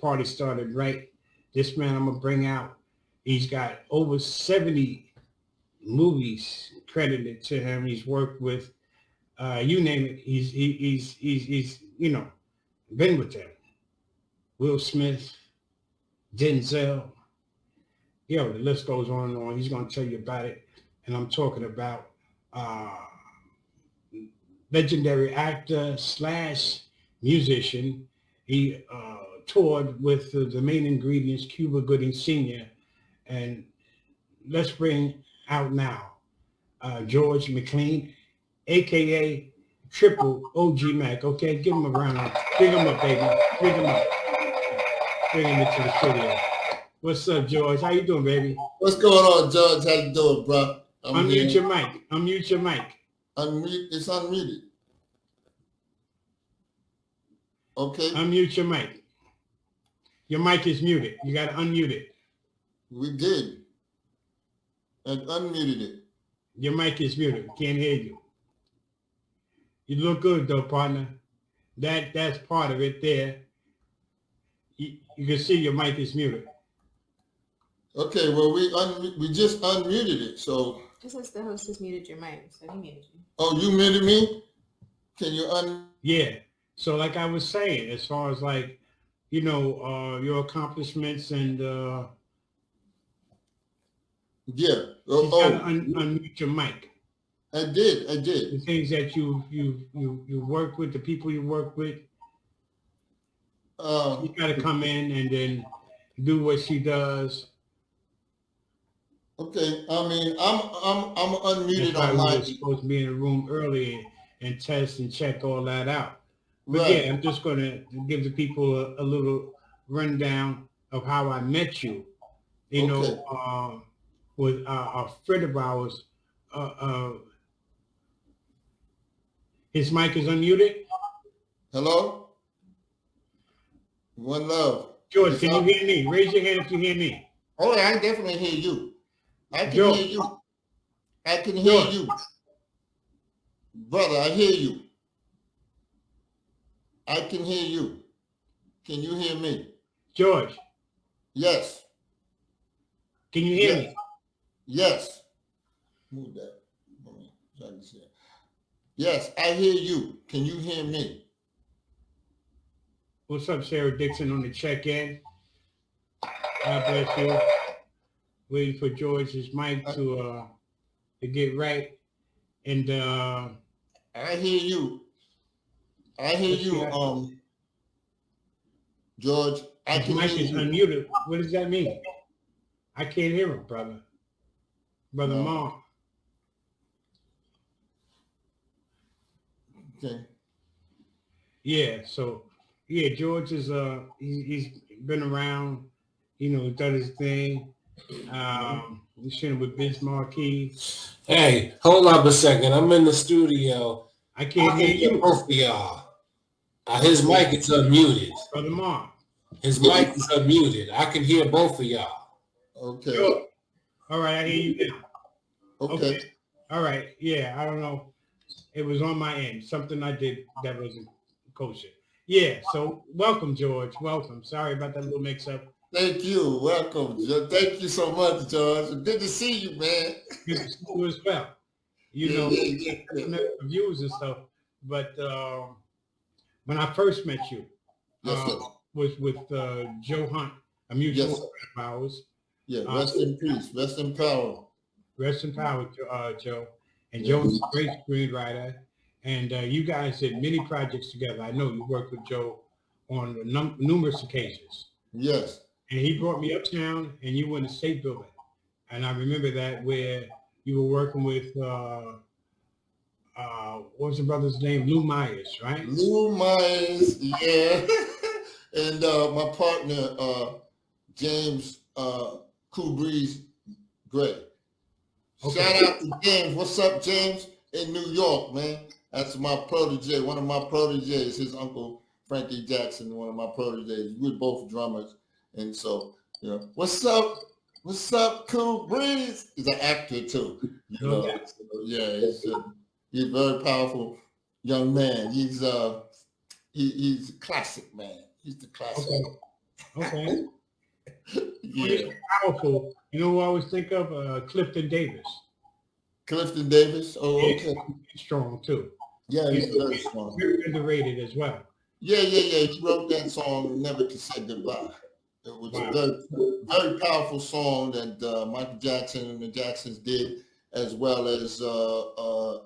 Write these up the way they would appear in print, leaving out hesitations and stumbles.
party started right. This man I'm gonna bring out. He's got over 70 movies credited to him. He's worked with you name it. He's been with them. Will Smith, Denzel. Yo, the list goes on and on. He's gonna tell you about it. And I'm talking about uh, legendary actor slash musician. He toured with the main ingredients, Cuba Gooding Sr. And let's bring out now George McLean, aka Triple OG Mack. Okay, give him a round of, big him up, baby, big him up, bring him into the studio. What's up, George? How you doing, baby? What's going on, George? How you doing, bro? Unmute your mic. Unmute your mic. Unmute. It's unmuted. Okay. Unmute your mic. Your mic is muted. You got to unmute it. We did. And unmuted it. Your mic is muted. Can't hear you. You look good though, partner. That's part of it there. You can see your mic is muted. Okay, well we just unmuted it, so. It says the host has muted your mic, so he muted you. Oh, you muted me? Can you Yeah. So like I was saying, as far as like, your accomplishments and yeah. You gotta unmute your mic. I did. The things that you work with, the people you work with. You gotta come in and then do what she does. Okay. I mean, I'm unmuted on my. my. We were supposed to be in the room early and test and check all that out. But Right. yeah, I'm just gonna give the people a little rundown of how I met you. With a friend of ours. His mic is unmuted. Hello? One love. George, can you hear me? Raise your hand if you hear me. Oh, yeah, I definitely hear you. I can George. hear you. I can hear George. you. Brother, I hear you. I can hear you. Can you hear me? George. Yes. Can you hear me? Yes. Move that. Yes, I hear you. Can you hear me? What's up, Sarah Dixon on the check-in? God bless you. Waiting for George's mic to get right. And I hear you. I hear you, George. I can mic hear is you. unmuted. What does that mean? I can't hear him, brother. Brother No. Mom. Okay. Yeah, so yeah, George is he's been around, done his thing. He's sitting with Biz Marquis. Hey, hold up a second. I'm in the studio. I can't hear you. Both of y'all. His mic is unmuted. Brother Mom. His mic is unmuted. I can hear both of y'all. Okay. Sure. All right, I hear you now. Okay. All right. Yeah, I don't know. It was on my end. Something I did that wasn't kosher. Yeah, so welcome, George. Welcome. Sorry about that little mix-up. Thank you. Welcome, George. Thank you so much, George. Good to see you, man. Good to see you as well. Reviews and stuff. But when I first met you, was with Joe Hunt, a mutual friend of ours. Yeah, rest in peace. Rest in power. Rest in power, Joe. And Joe's a great screenwriter. And you guys did many projects together. I know you worked with Joe on numerous occasions. Yes. And he brought me uptown, and you were in the State Building. And I remember that where you were working with, what was the brother's name? Lou Myers, right? Lou Myers, yeah. And my partner, James Cool Breeze Gray. Okay. Shout out to James. What's up, James? In New York, man. That's my protege, one of my proteges, his uncle Frankie Jackson, one of my proteges. We're both drummers. And so, what's up? What's up, Cool Breeze? He's an actor too. Okay. So, yeah, he's a very powerful young man. He's a classic man. He's the classic. Okay. Okay. Yeah. Powerful. You know who I always think of? Clifton Davis. Clifton Davis. Oh, Yeah, okay. he's strong too. Yeah, He's he's very strong. very underrated as well. Yeah, yeah, yeah. He wrote that song, Never Can Say Goodbye. It was a Wow. very powerful song that Michael Jackson and the Jacksons did, as well as uh,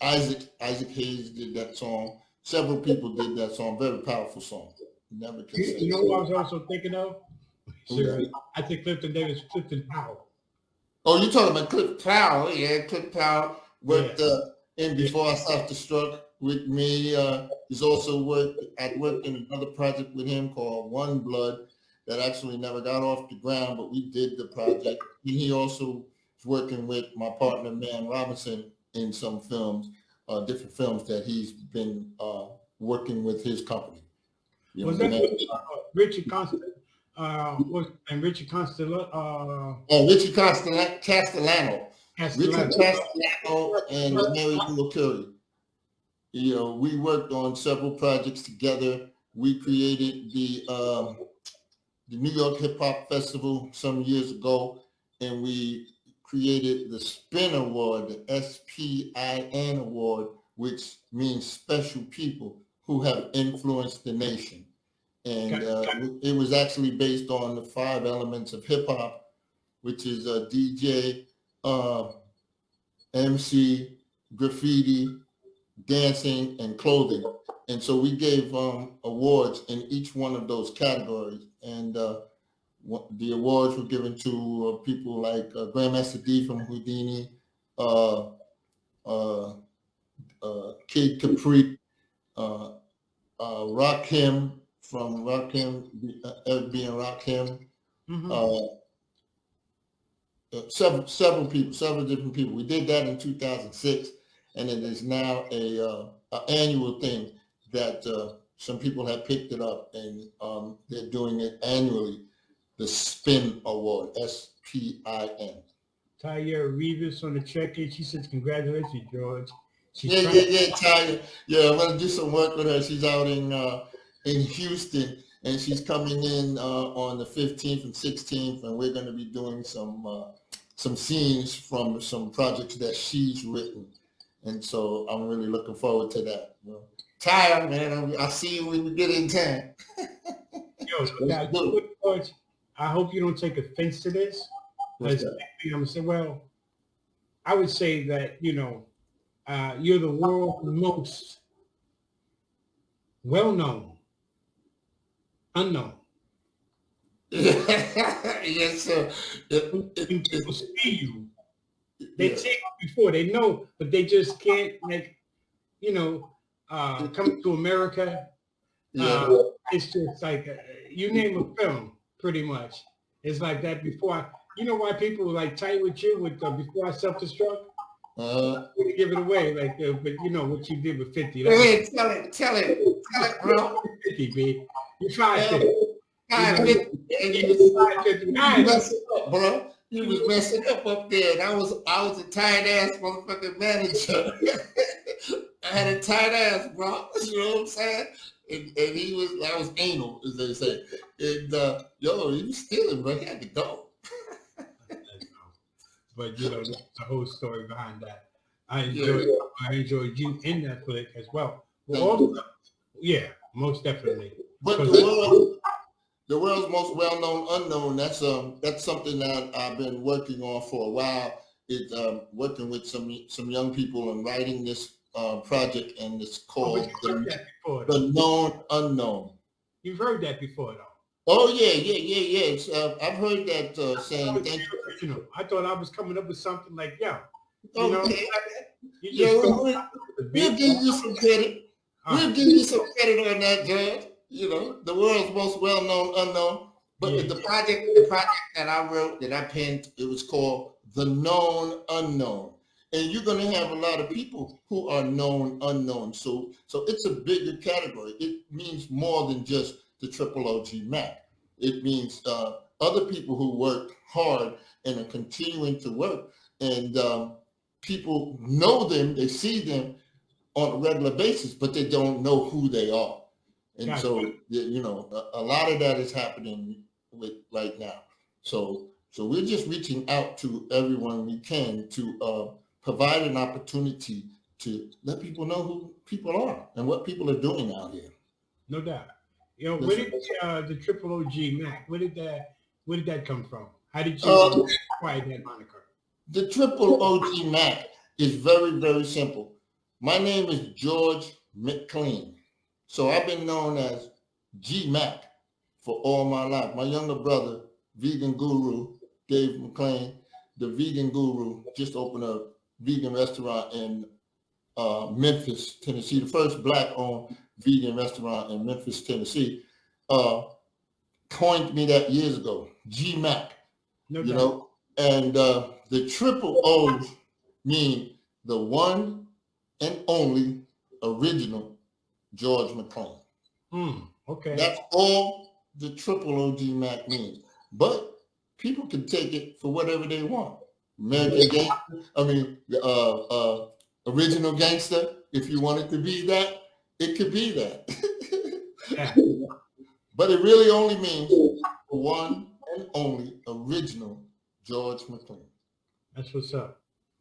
Isaac Hayes did that song. Several people did that song. Very powerful song. Never Can Say You know who I Goodbye. was also thinking of? Who that? I think Clifton Davis, Clifton Powell. Oh, you talking about Cliff Powell? Yeah, Cliff Powell worked Yeah. in Before I Self-Destruct with me. He's also worked in another project with him called One Blood that actually never got off the ground, but we did the project. And he also is working with my partner, Man Robinson, in some films, different films that he's been working with his company. You know, Was that Man, Richie Constant? And Richie Constellano? Richie Castellano. Richard Castellano. Castellano and Mary Lou Curry. You know, we worked on several projects together. We created the New York Hip Hop Festival some years ago, and we created the SPIN Award, the SPIN Award, which means special people who have influenced the nation. And it was actually based on the 5 elements of hip hop, which is DJ, MC, graffiti, dancing, and clothing. And so we gave awards in each one of those categories. And the awards were given to people like Grandmaster D from Houdini, Kid Capri, Rakim from Rakim, being Rakim. Mm-hmm. Several people, several different people. We did that in 2006, and it is now a annual thing that some people have picked it up, and they're doing it annually. The SPIN Award, SPIN. Taya Rivas on the check-in. She says, "Congratulations, George." She's Yeah, trying yeah, yeah, Tanya. Yeah, I'm gonna do some work with her. She's out in Houston, and she's coming in on the 15th and 16th, and we're gonna be doing some scenes from some projects that she's written, and so I'm really looking forward to that. You know. Taya, man, I'll see you when we get in town. Now, George, I hope you don't take offense to this. What's Because that? I'm gonna say, well, I would say that you're the world's most well-known, unknown. Yes, sir. When people see you, they Yeah. see you before they know, but they just can't come to America. Yeah. It's just like you name a film, pretty much. It's like that before. You know why people were like tight with you with Before I Self-Destruct? To give it away, but you know what you did with 50. Go ahead, tell it, bro. 50, B. You tried 50. God, You tried 50. you was messing up, bro. You was messing up there. And I was a tight ass motherfucking manager. I had a tight ass, bro. You know what I'm saying? And I was anal, as they say. And he was stealing, bro. He had to go. But that's the whole story behind that. I Yeah. enjoyed you in that flick as well. Well, Thank you. yeah, most definitely. But Because the world's most well-known unknown, that's something that I've been working on for a while. It's working with some young people and writing this project, and it's called you've heard that before, The Known Unknown. You've heard that before, though. Oh yeah. I've heard that saying. Thank you. I thought I was coming up with something like, Okay. you Yeah, just we'll give you some credit. We'll give you some credit on that, Judge. The world's most well-known unknown. But the project that I wrote, that I penned, it was called The Known Unknown. And you're going to have a lot of people who are known unknown. So it's a bigger category. It means more than just the Triple OG Mack. It means other people who work hard and are continuing to work. And people know them, they see them on a regular basis, but they don't know who they are. And Gotcha. so, you know, a lot of that is happening with right now. So we're just reaching out to everyone we can to provide an opportunity to let people know who people are and what people are doing out here. No doubt. You know, where Listen, did the Triple OG Mac? Where did that come from? How did you uh, acquire that moniker? the triple OG Mac is very, very simple. My name is George McLean. So I've been known as G Mac for all my life. My younger brother, Vegan Guru, Dave McLean, the Vegan Guru, just opened a vegan restaurant in Memphis, Tennessee, the first black-owned vegan restaurant in Memphis, Tennessee. Uh, Coined me that years ago, G Mac. No You doubt. know, and the triple O's mean the one and only original George McLean. Okay. That's all the triple OG Mac means. But people can take it for whatever they want. American gangster, original gangster. If you want it to be that, it could be that. Yeah. But it really only means the one and only original George McLean. That's what's up.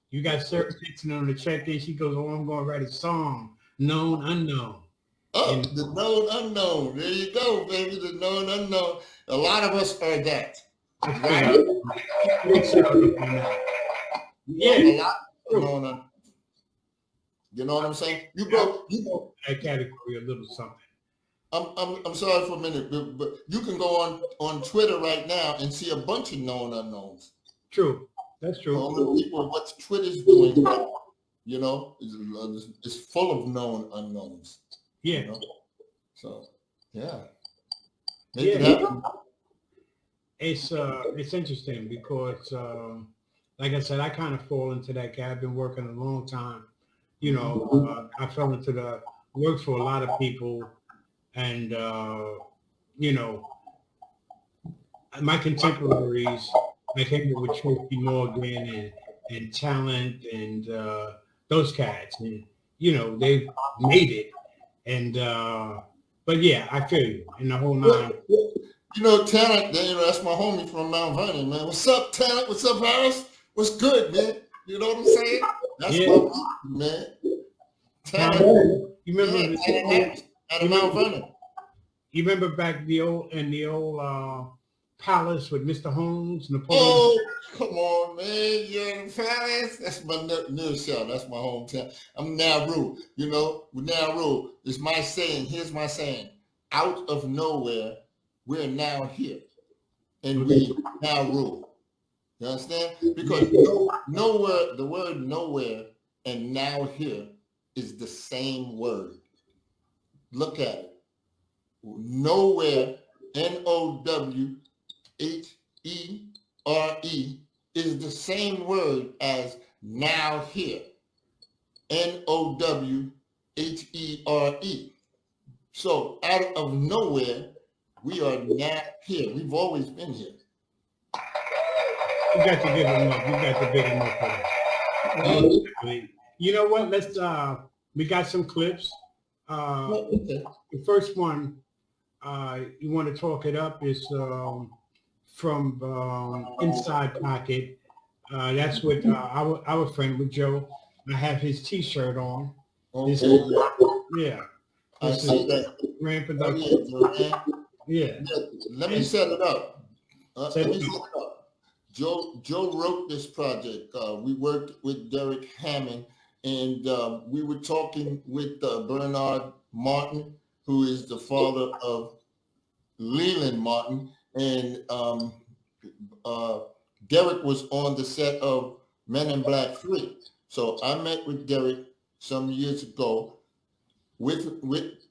You got Sarah Dixon on the check in. She goes, "Oh, I'm going to write a song, known unknown." Oh, And the known unknown. There you go, baby. The known unknown. A lot of us are that. let's Right? figure out. Big shout out on that. Yeah. Yeah. A lot of known unknown. You know what I'm saying? You broke. That category a little something. I'm sorry for a minute, but you can go on Twitter right now and see a bunch of known unknowns. True. That's true. All the people, what Twitter's doing, you know, is full of known unknowns. Yeah. You know? So, yeah. Make it Yeah. happen. It's interesting because, like I said, I kind of fall into that cat. I've been working a long time. You know, I fell into the work for a lot of people, and you know, my contemporaries, like hanging with Tracy Morgan and Talent and those cats, and you know, they've made it. And but yeah, I feel you in the whole nine. You know, Talent, you know, that's my homie from Mount Vernon, man. What's up, Talent? What's up, Harris? What's good, man? You know what I'm saying? That's Yeah. my people, man. Talent, Talent. You remember yeah, the Talent Harris, out of Mount Vernon. You remember back the old palace with Mr. Holmes, Napoleon? Oh, come on, man. You're in Paris. That's my new show. That's my hometown. I'm Nauru. You know, with Nauru, it's my saying. Here's my saying. Out of nowhere, we're now here. And we now rule. You understand? Because nowhere, the word nowhere and now here is the same word. Look at it. Nowhere, Nowhere, is the same word as now here. Nowhere. So out of nowhere, we are now here. We've always been here. You got to give him up. You got to big him up for that. You know what? Let's we got some clips. Okay. The first one you want to talk it up is from Inside Pocket. That's with our friend with Joe. I have his T-shirt on. This Okay. is, yeah. I This see is that. Grand Oh, Production. yeah, man. Yeah. Let me set it up. Set Let it me set it up. Joe wrote this project. We worked with Derek Hammond, and we were talking with Bernard Martin, who is the father of Leland Martin, and Derek was on the set of Men in Black 3. So I met with Derek some years ago with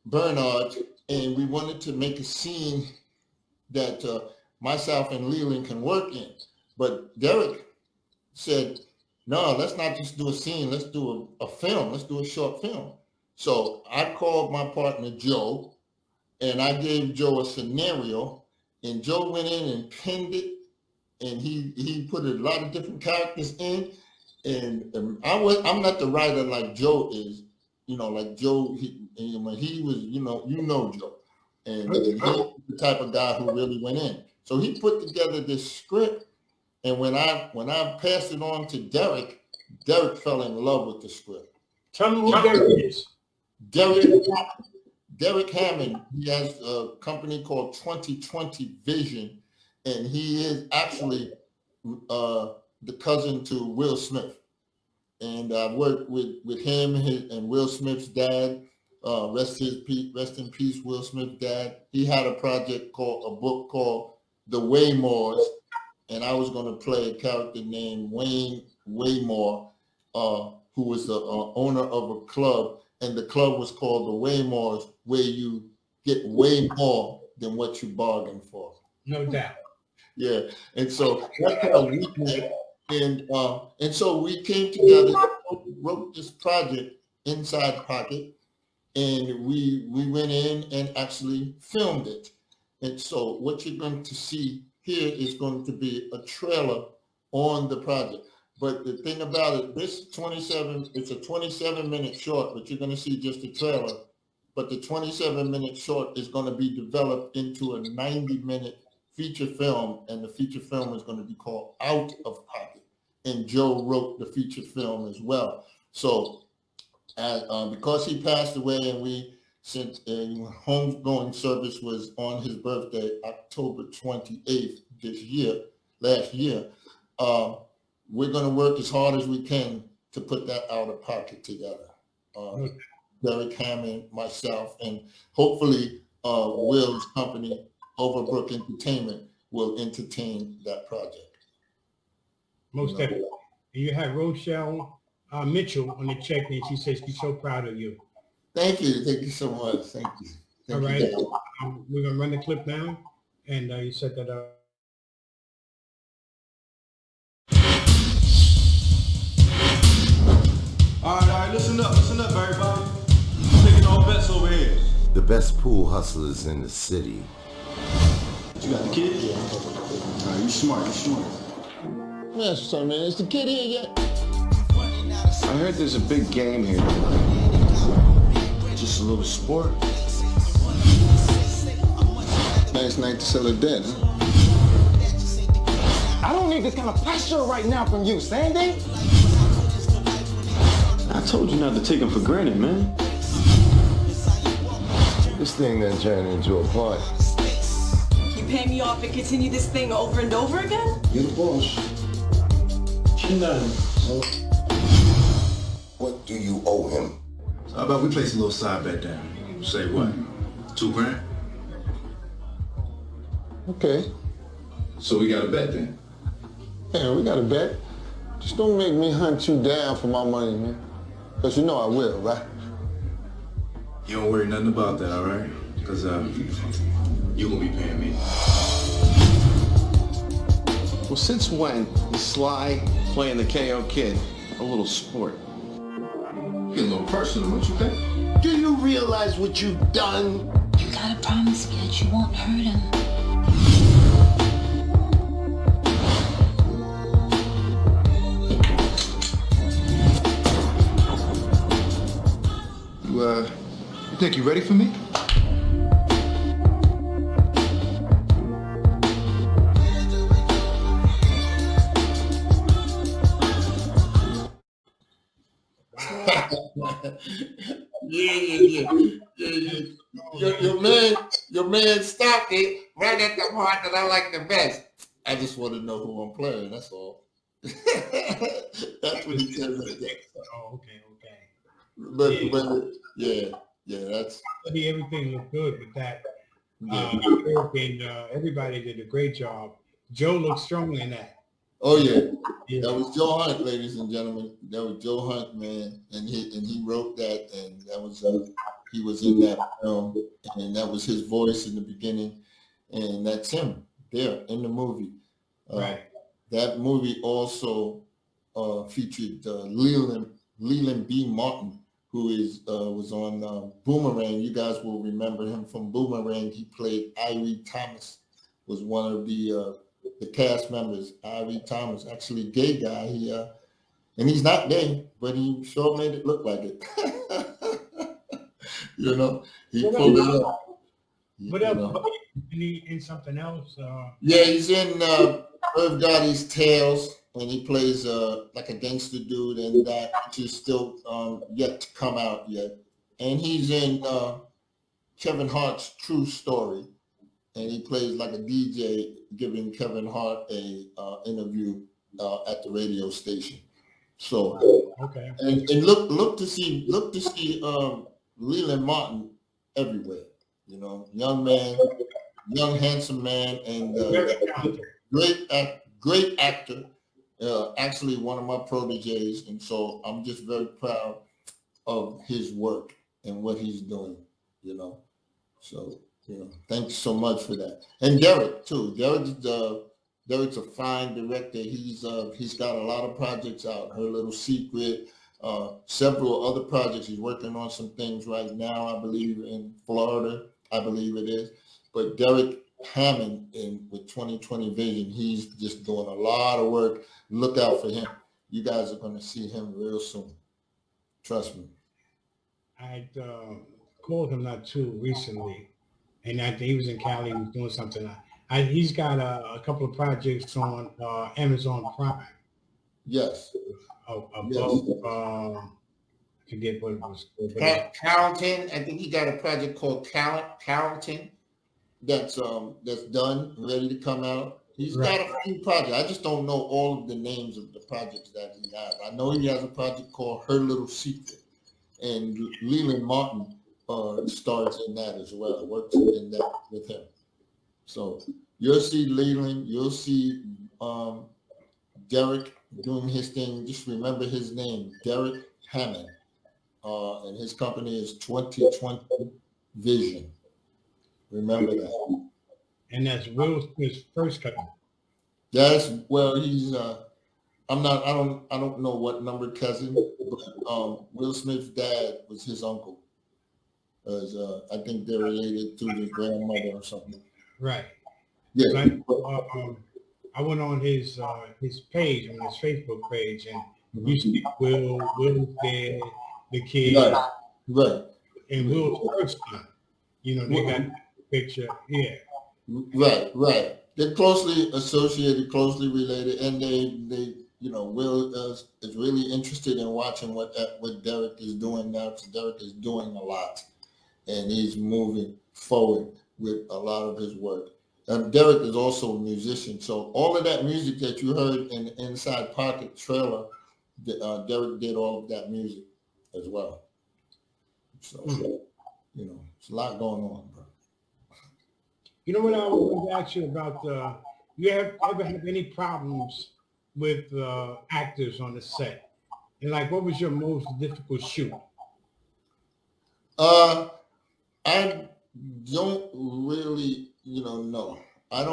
Bernard, and we wanted to make a scene that myself and Leland can work in. But Derek said, no, let's not just do a scene. Let's do a film. Let's do a short film. So I called my partner, Joe, and I gave Joe a scenario, and Joe went in and pinned it, and he put a lot of different characters in. And I'm not the writer like Joe is, you know, like Joe, when he was, you know Joe. And he's the type of guy who really went in. So he put together this script, and when I passed it on to Derek fell in love with the script. Tell him who Derek is. Derek Hammond. He has a company called 2020 Vision, and he is actually the cousin to Will Smith. And I worked with him and Will Smith's dad. Rest in peace, Will Smith's dad. He had a book called The Waymores, and I was going to play a character named Wayne Waymore, who was the owner of a club, and the club was called The Waymores, where you get way more than what you bargained for. No doubt. Yeah, and so that's how we met. And so we came together, wrote this project, Inside Pocket, and we went in and actually filmed it. And so what you're going to see here is going to be a trailer on the project. But the thing about it, it's a 27-minute short, but you're going to see just a trailer. But the 27-minute short is going to be developed into a 90-minute feature film, and the feature film is going to be called Out of Pocket. And Joe wrote the feature film as well. So because he passed away, and since homegoing service was on his birthday, October 28th last year, we're going to work as hard as we can to put that Out of Pocket together. Derek Hammond, myself, and hopefully Will's company, Overbrook Entertainment, will entertain that project. Most definitely. And you had Rochelle Mitchell on the check, and she says she's so proud of you. Thank you so much. Thank you. All right, we're gonna run the clip now, and you set that up. All right, listen up, everybody. I'm taking all bets over here. The best pool hustlers in the city. You got the kid? Yeah. All right, you smart. Yeah, so man, is the kid here yet? I heard there's a big game here. Just a little sport. Nice night to sell a debt, huh? I don't need this kind of pressure right now from you, Sandy. I told you not to take him for granted, man. This thing then turned into a party. You pay me off and continue this thing over and over again? You're the boss. What do you owe him? How about we place a little side bet down? Say what? $2,000? Okay. So we got a bet then? Yeah, we got a bet. Just don't make me hunt you down for my money, man. Because you know I will, right? You don't worry nothing about that, all right? Because you gonna be paying me. Well, since when is Sly playing the KO Kid a little sport? Get a little personal, don't you think? Do you realize what you've done? You gotta promise me that you won't hurt him. You think you ready for me? Yeah. Your man stopped it right at the part that I like the best. I just want to know who I'm playing. That's all. That's what he said. Oh, okay. But that's. Everything looked good with that. Yeah. And everybody did a great job. Joe looked strong in that. Oh yeah. That was Joe Hunt, ladies and gentlemen. That was Joe Hunt, man, and he wrote that, and that was he was in that film, and that was his voice in the beginning, and that's him there in the movie. Right. That movie also featured Leland B. Martin, who was on Boomerang. You guys will remember him from Boomerang. He played Irie Thomas, was one of the cast members. Irie Thomas, actually gay guy. And he's not gay, but he sure made it look like it. He pulled it up. What else? In something else? Yeah, he's in Irv Gotti's Tales, and he plays like a gangster dude, and that which is still yet to come out yet. And he's in Kevin Hart's True Story, and he plays like a DJ giving Kevin Hart a interview at the radio station. So okay, and look to see Leland Martin everywhere. You know, young man, young handsome man, and great actor. Actually, one of my proteges, and so I'm just very proud of his work and what he's doing. You know, so thanks so much for that. And Derek too. Derek's a fine director. He's got a lot of projects out. Her Little Secret, several other projects. He's working on some things right now, I believe, in Florida. I believe it is. But Derek Hammond with 2020 Vision, he's just doing a lot of work. Look out for him. You guys are going to see him real soon. Trust me. I called him not too recently, and I think he was in Cali. He was doing something. He's got a couple of projects on Amazon Prime. Yes. I forget what it was. Carrollton. I think he got a project called Carrollton that's done, ready to come out. He's got a few projects. I just don't know all of the names of the projects that he has. I know he has a project called Her Little Secret, and Leland Martin stars in that as well. Works in that with him. So you'll see Leland. You'll see Derek doing his thing. Just remember his name, Derek Hammond. And his company is 2020 Vision. Remember that. And that's Will Smith's first cousin. He's I don't know what number cousin, but Will Smith's dad was his uncle. I think they're related to his grandmother or something. Right. Yeah. I went on his page, on his Facebook page, and you see Will's dad, the kid, right, and Will's first son. They got a picture. Yeah. Right. They're closely associated, closely related, and they Will is really interested in watching what Derek is doing now, because Derek is doing a lot, and he's moving forward with a lot of his work. And Derek is also a musician, so all of that music that you heard in the Inside Pocket trailer, Derek did all of that music as well. So, it's a lot going on, bro. You know what I was to ask you about? You ever have any problems with actors on the set? And what was your most difficult shoot? I don't really, no. I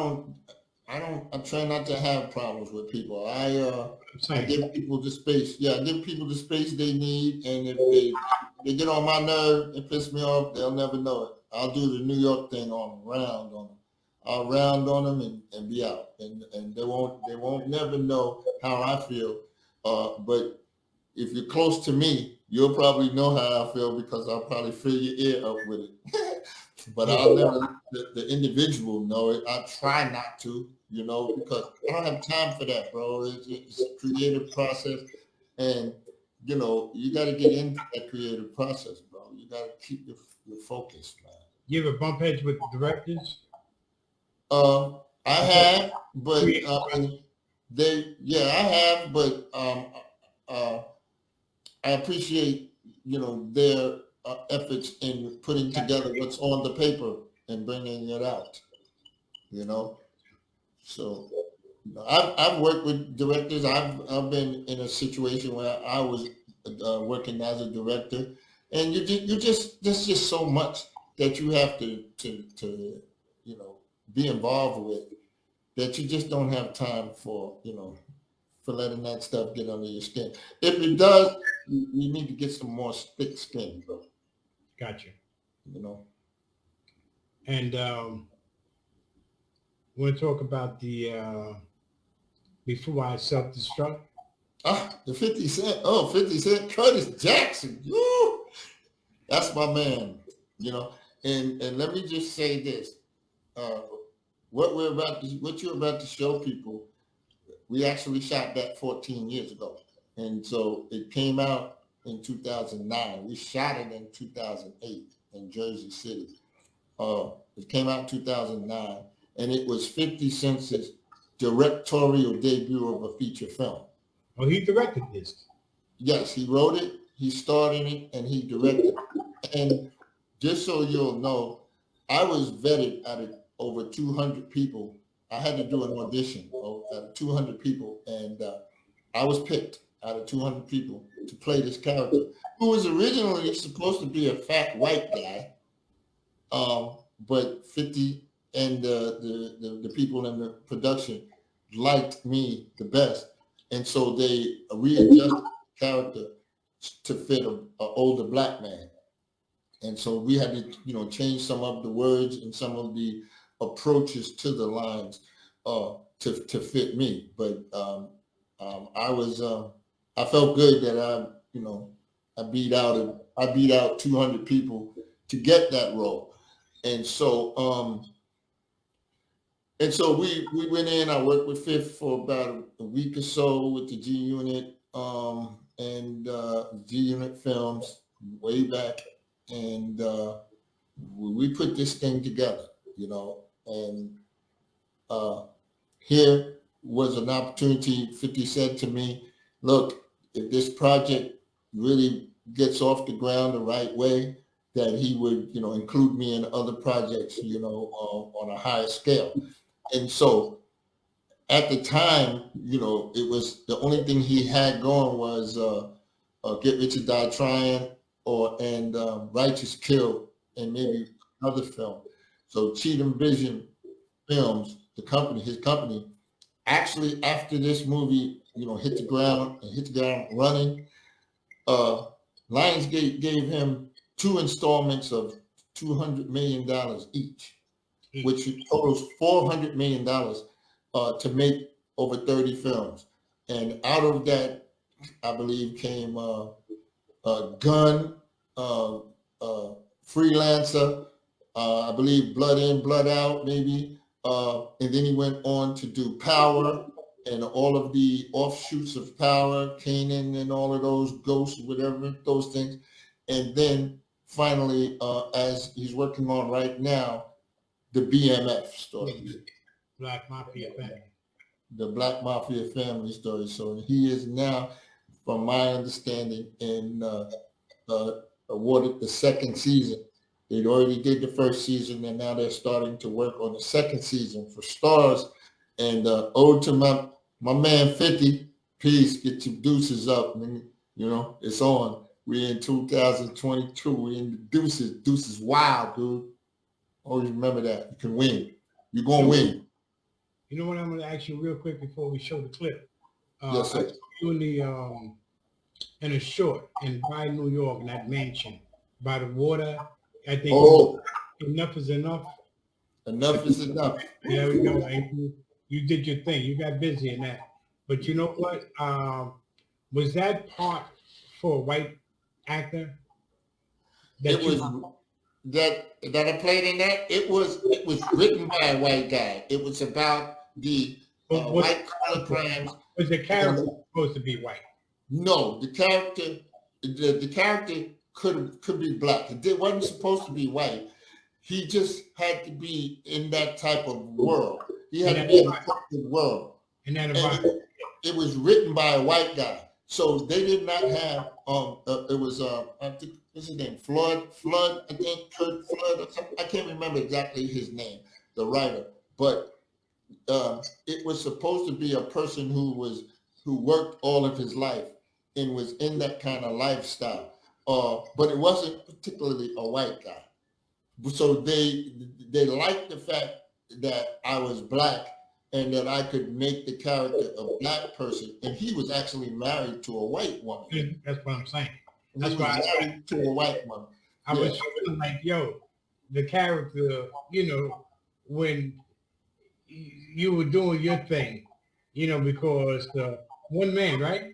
try not to have problems with people. I give people the space. Yeah, I give people the space they need, and if they get on my nerve and piss me off, they'll never know it. I'll do the New York thing round on them. I'll round on them and be out, and they won't never know how I feel. But if you're close to me, you'll probably know how I feel, because I'll probably fill your ear up with it. But I'll never the individual know it. I try not to, because I don't have time for that, bro. It's a creative process, and you got to get into that creative process, bro. You got to keep your focus, man. You ever bump heads with directors? I have, but I have, but I appreciate their efforts in putting together what's on the paper and bringing it out. So I've worked with directors. I've been in a situation where I was working as a director, and there's just so much that you have to be involved with, that you just don't have time for letting that stuff get under your skin. If it does, you need to get some more thick skin, bro. Gotcha. And want to talk about the Before I Self-Destruct? The 50 Cent. Oh, 50 Cent. Curtis Jackson. Woo! That's my man. And let me just say this: what you're about to show people, we actually shot that 14 years ago, and so it came out in 2009. We shot it in 2008 in Jersey City. It came out in 2009, and it was 50 Cent's directorial debut of a feature film. Oh, he directed this. Yes, he wrote it, he starred in it, and he directed it. And just so you'll know, I was vetted out of over 200 people. I had to do an audition out of 200 people, and I was picked out of 200 people to play this character, who was originally supposed to be a fat white guy, but 50 and the people in the production liked me the best, and so they readjusted the character to fit an older black man. And so we had to, change some of the words and some of the approaches to the lines to fit me. But I felt good that I beat out 200 people to get that role. And so we went in. I worked with Fifth for about a week or so with the G Unit and G Unit Films way back. And we put this thing together, and here was an opportunity. 50 said to me, look, if this project really gets off the ground the right way, that he would, include me in other projects, on a higher scale. And so at the time, it was the only thing he had going was Get Rich or Die Trying, and Righteous Kill, and maybe another film. So Cheatham Vision Films, his company, actually after this movie, hit the ground running, Lionsgate gave him 2 installments of $200 million each, which totals $400 million to make over 30 films. And out of that, I believe, came Gun, Freelancer, I believe Blood In, Blood Out, maybe. And then he went on to do Power and all of the offshoots of Power, Kanan and all of those Ghosts, whatever, those things. And then finally, as he's working on right now, the BMF story. Black Mafia Family. The Black Mafia Family story. So he is now, from my understanding, awarded the second season. They already did the first season, and now they're starting to work on the second season for Stars. And ode to my man 50, peace, get your deuces up. And, it's on. We're in 2022. We're in the deuces. Deuces wild, dude. Always remember that. You can win. You're going to win. You know what I'm going to ask you real quick before we show the clip? Yes, sir. I saw you in a short by New York, in that mansion, by the water. I think enough is enough. Enough is enough. There we go. You did your thing. You got busy in that. But you know what? Was that part for a white actor? That I played in that. It was written by a white guy. It was about the white collar crimes. Was the character supposed to be white? No, the character could be black. It wasn't supposed to be white. He just had to be in that type of world. He had to be in a corporate world. And it was written by a white guy. So they did not have it was I think what's his name? Flood, I think Kurt Flood or something. I can't remember exactly his name, the writer. But it was supposed to be a person who worked all of his life and was in that kind of lifestyle. But it wasn't particularly a white guy. So they liked the fact that I was black and that I could make the character a black person. And he was actually married to a white woman. That's what I'm saying. That's why I married to a white woman. I was feeling like, the character, when you were doing your thing, because one man, right?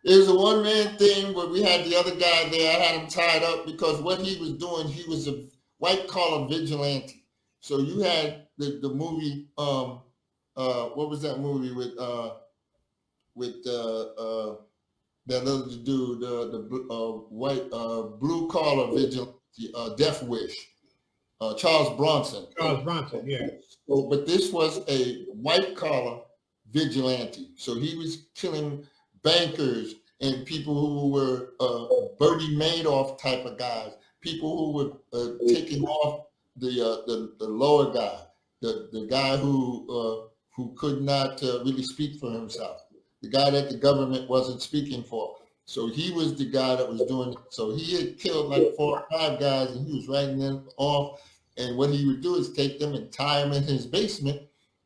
It was a one-man thing, but we had the other guy there. I had him tied up because what he was doing, he was white collar vigilante. So you had the movie, what was that movie with that other dude, the white blue collar vigilante, Death Wish, Charles Bronson. Charles Bronson, yeah. So, but this was a white collar vigilante. So he was killing bankers and people who were Bernie Madoff type of guys, people who were taking off the lower guy, the guy who could not really speak for himself, the guy that the government wasn't speaking for. So he was the guy that was doing it. So he had killed like 4 or 5 guys, and he was writing them off. And what he would do is take them and tie them in his basement,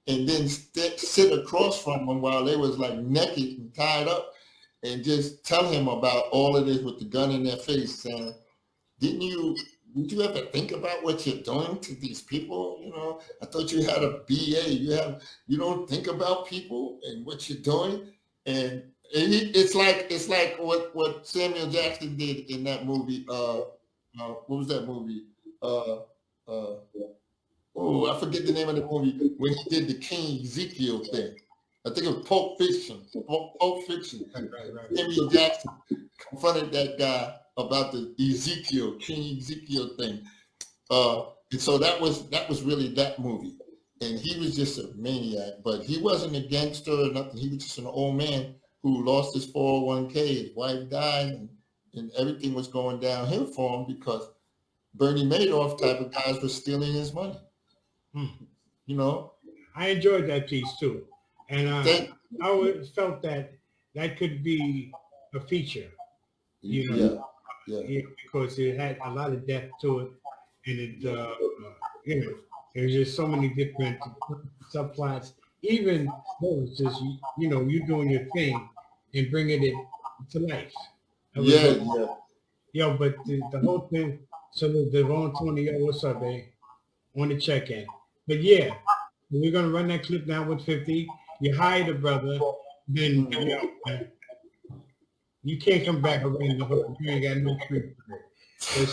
and then sit across from them while they was like naked and tied up, and just tell him about all of this with the gun in their face, saying, did you ever think about what you're doing to these people? You know, I thought you had a BA. You don't think about people and what you're doing. And it's like what Samuel Jackson did in that movie. What was that movie? I forget the name of the movie when he did the King Ezekiel thing. I think it was Pulp Fiction. Pulp Fiction. Right. Samuel Jackson confronted that guy about the King Ezekiel thing. And so that was really that movie. And he was just a maniac, but he wasn't a gangster or nothing. He was just an old man who lost his 401k. His wife died, and everything was going downhill for him because Bernie Madoff type of guys were stealing his money. You know? I enjoyed that piece too. And I always felt that could be a feature, you know, because it had a lot of depth to it. And it, there's just so many different subplots. Even though it's just, you doing your thing and bringing it to life. But the whole thing, so the wrong Tony, what's up, babe? On the check-in. But yeah, we're going to run that clip down with 50. You hired a brother, then you can't come back around the hook. You ain't got no street for it.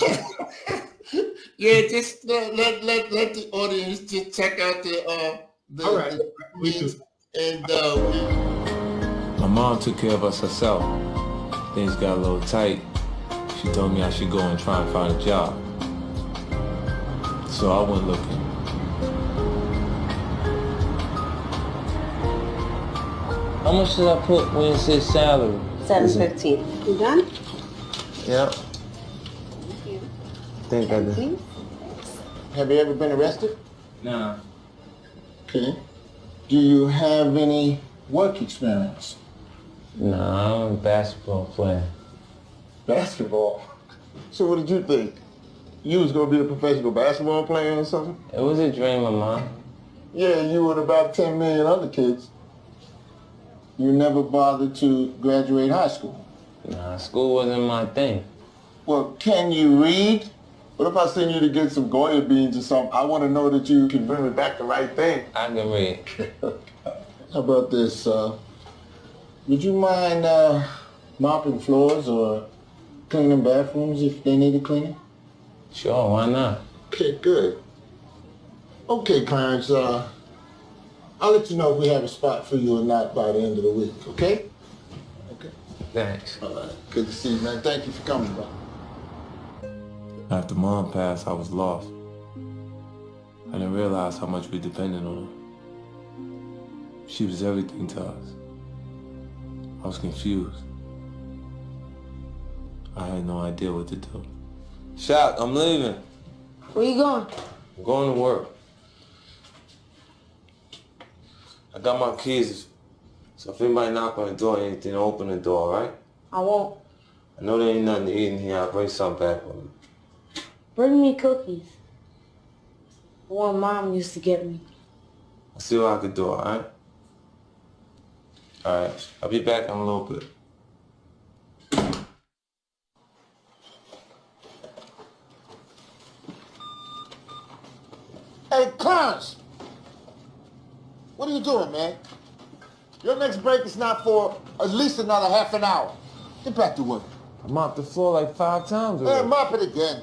Yeah, just let the audience just check out the all right. My mom took care of us herself. Things got a little tight. She told me I should go and try and find a job. So I went looking. How much did I put when it says salary? $7.15. You done? Yep. Think I did. Have you ever been arrested? Nah. Okay. Do you have any work experience? Nah, I'm a basketball player. Basketball? So what did you think? You was gonna be a professional basketball player or something? It was a dream of mine. Yeah, you and about 10 million other kids. You never bothered to graduate high school? Nah, school wasn't my thing. Well, can you read? What if I send you to get some Goya beans or something? I want to know that you can bring me back the right thing. I can read. How about this? Would you mind mopping floors or cleaning bathrooms if they needed cleaning? Sure, why not? Okay, good. Okay, Clarence, I'll let you know if we have a spot for you or not by the end of the week, okay? Okay. Thanks. All right. Good to see you, man. Thank you for coming, bro. After Mom passed, I was lost. I didn't realize how much we depended on her. She was everything to us. I was confused. I had no idea what to do. Shock, I'm leaving. Where you going? I'm going to work. I got my keys, so if anybody knock on the door or anything, open the door, all right? I won't. I know there ain't nothing to eat in here. I'll bring something back with me. Bring me cookies. The one Mom used to get me. I'll see what I can do, all right? All right, I'll be back in a little bit. Hey, Clarence! What are you doing, man? Your next break is not for at least another half an hour. Get back to work. I mopped the floor like 5 times already. Hey, mop it again.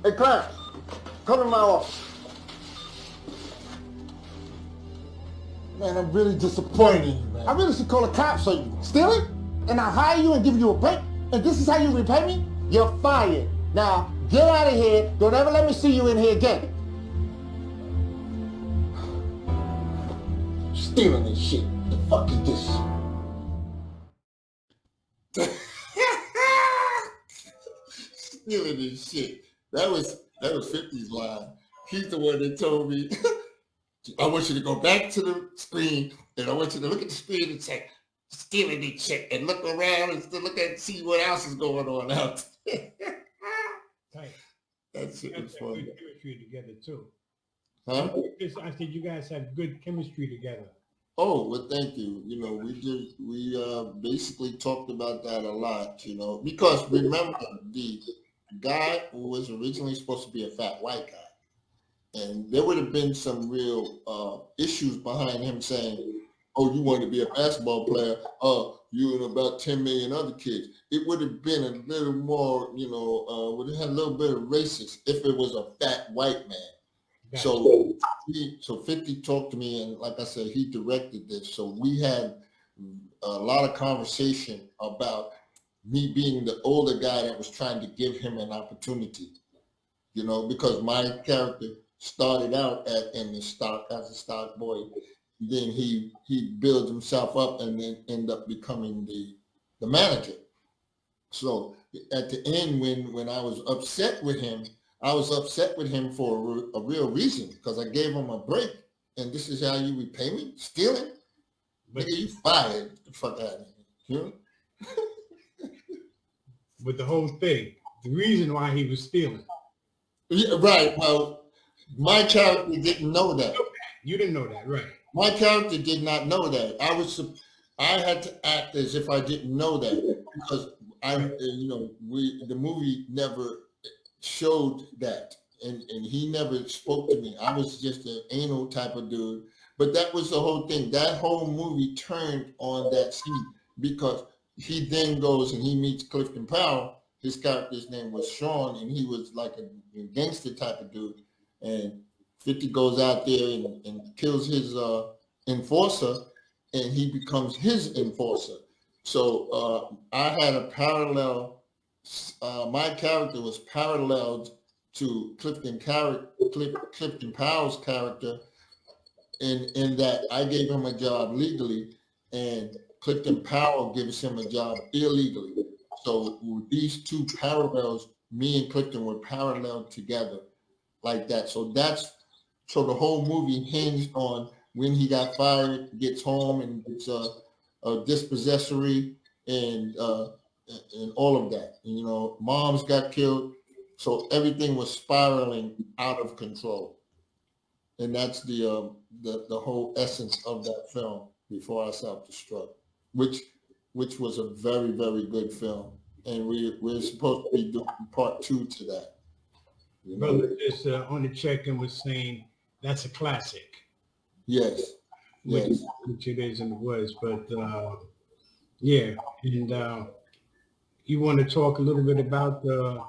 Hey, Clarence, come to my office. Man, I'm really disappointed in you, man. I really should call the cops on you. Stealing? And I hire you and give you a break? And this is how you repay me? You're fired. Now, get out of here. Don't ever let me see you in here again. Stealing this shit. The fuck is this? Stealing this shit. That was 50's line. He's the one that told me, I want you to go back to the screen and I want you to look at the screen and say, stealing this shit, and look around and look at see what else is going on out there. Tight. That shit was funny. Good chemistry together too. Huh? I said you guys have good chemistry together. Oh, well, thank you. You know, we basically talked about that a lot, you know, because remember the guy who was originally supposed to be a fat white guy, and there would have been some real issues behind him saying, oh, you want to be a basketball player, you and about 10 million other kids. It would have been a little more, you know, would have had a little bit of racist if it was a fat white man. Gotcha. So 50 talked to me, and like I said, he directed this. So we had a lot of conversation about me being the older guy that was trying to give him an opportunity, you know, because my character started out in the stock as a stock boy. Then he builds himself up and then end up becoming the manager. So at the end, when I was upset with him, I was upset with him for a real reason, because I gave him a break. And this is how you repay me? Stealing? But you fired. Get the fuck out of here. You know? With the whole thing, the reason why he was stealing. Yeah, right. Well, my character didn't know that. You didn't know that, right? My character did not know that. I had to act as if I didn't know that, because the movie never showed that, and he never spoke to me. I was just an anal type of dude. But that was the whole thing. That whole movie turned on that scene, because he then goes and he meets Clifton Powell. His character's name was Sean, and he was like a gangster type of dude. And 50 goes out there and kills his enforcer, and he becomes his enforcer. So I had a parallel. My character was paralleled to Clifton Powell's character in that I gave him a job legally, and Clifton Powell gives him a job illegally. So with these two parallels, me and Clifton were paralleled together like that. So the whole movie hinged on when he got fired, gets home, and gets a dispossessory and all of that. You know, moms got killed, so everything was spiraling out of control. And that's the whole essence of that film, Before I Self-Destruct, which was a very, very good film. And we're supposed to be doing part 2 to that. You know? Brother just on the check-in was saying that's a classic. Yes. Yes. Which it is and it was. But yeah. And you want to talk a little bit about the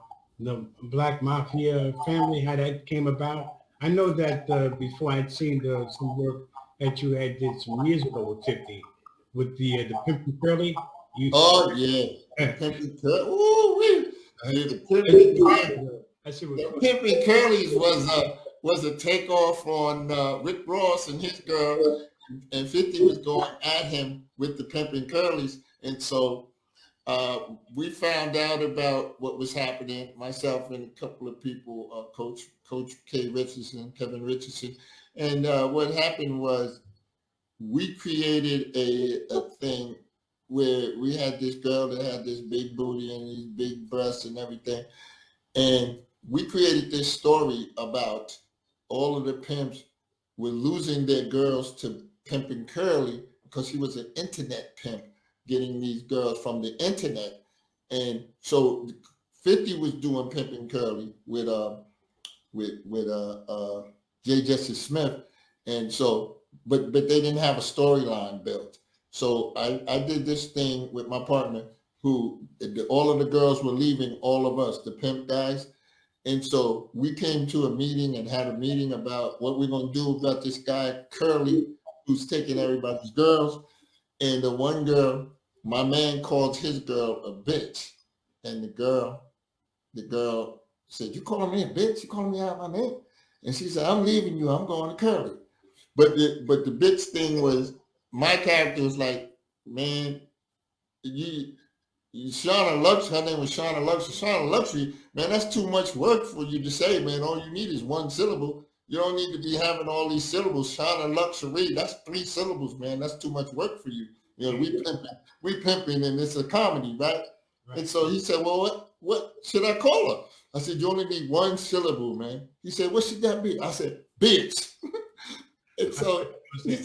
Black Mafia family, how that came about? I know that before I'd seen some work that you had did some years ago with 50, with the Pimp and Curly. Yeah. Pimp and Curly. Ooh, the Pimp and Curly's was a takeoff on Rick Ross and his girl, and 50 was going at him with the Pimp and Curly's. And so we found out about what was happening, myself and a couple of people, Coach K. Richardson, Kevin Richardson. And what happened was we created a thing where we had this girl that had this big booty and these big breasts and everything. And we created this story about all of the pimps were losing their girls to Pimp and Curly, because he was an internet pimp, getting these girls from the internet. And so 50 was doing Pimp and Curly with J. Jesse Smith. And so, but they didn't have a storyline built. So I did this thing with my partner, who all of the girls were leaving all of us, the pimp guys. And so we came to a meeting and had a meeting about what we're going to do about this guy, Curly, who's taking everybody's girls. And the one girl, my man called his girl a bitch. And the girl said, you calling me a bitch? You calling me out my name? And she said, I'm leaving you. I'm going to Curly. But the bitch thing was, my character was like, man, Shauna Luxury, her name was Shauna Luxury. Shauna Luxury, man, that's too much work for you to say, man. All you need is one syllable. You don't need to be having all these syllables. Shauna Luxury, that's 3 syllables, man. That's too much work for you. You know, we pimping, and it's a comedy, right? And so he said, well, what should I call her? I said, you only need 1 syllable, man. He said, what should that be? I said, bitch. And so he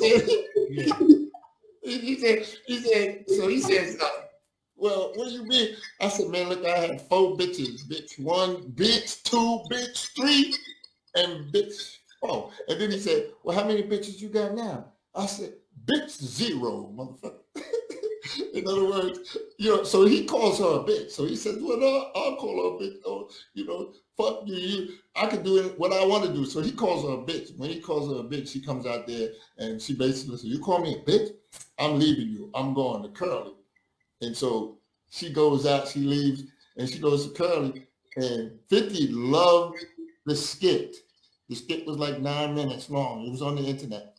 said, well, what do you mean? I said, man, look, I had 4 bitches. Bitch 1, bitch 2, bitch 3, and bitch 4. And then he said, well, how many bitches you got now? I said, bitch 0, motherfucker. In other words, you know, so he calls her a bitch. So he says, well, no, I'll call her a bitch. Oh, you know, fuck you. I can do it what I want to do. So he calls her a bitch. When he calls her a bitch, she comes out there and she basically says, you call me a bitch? I'm leaving you. I'm going to Curly. And so she goes out, she leaves, and she goes to Curly. And 50 loved the skit. The skit was like 9 minutes long. It was on the internet.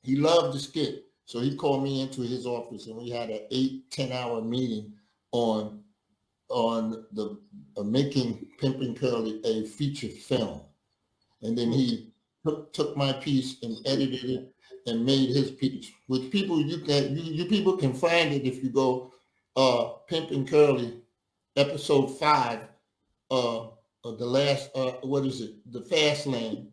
He loved the skit. So he called me into his office, and we had an 8-10 hour meeting on the making Pimpin' Curly a feature film. And then he took my piece and edited it and made his piece, which people you people can find it if you go Pimpin' Curly episode 5 of the last what is it, the Fast Lane,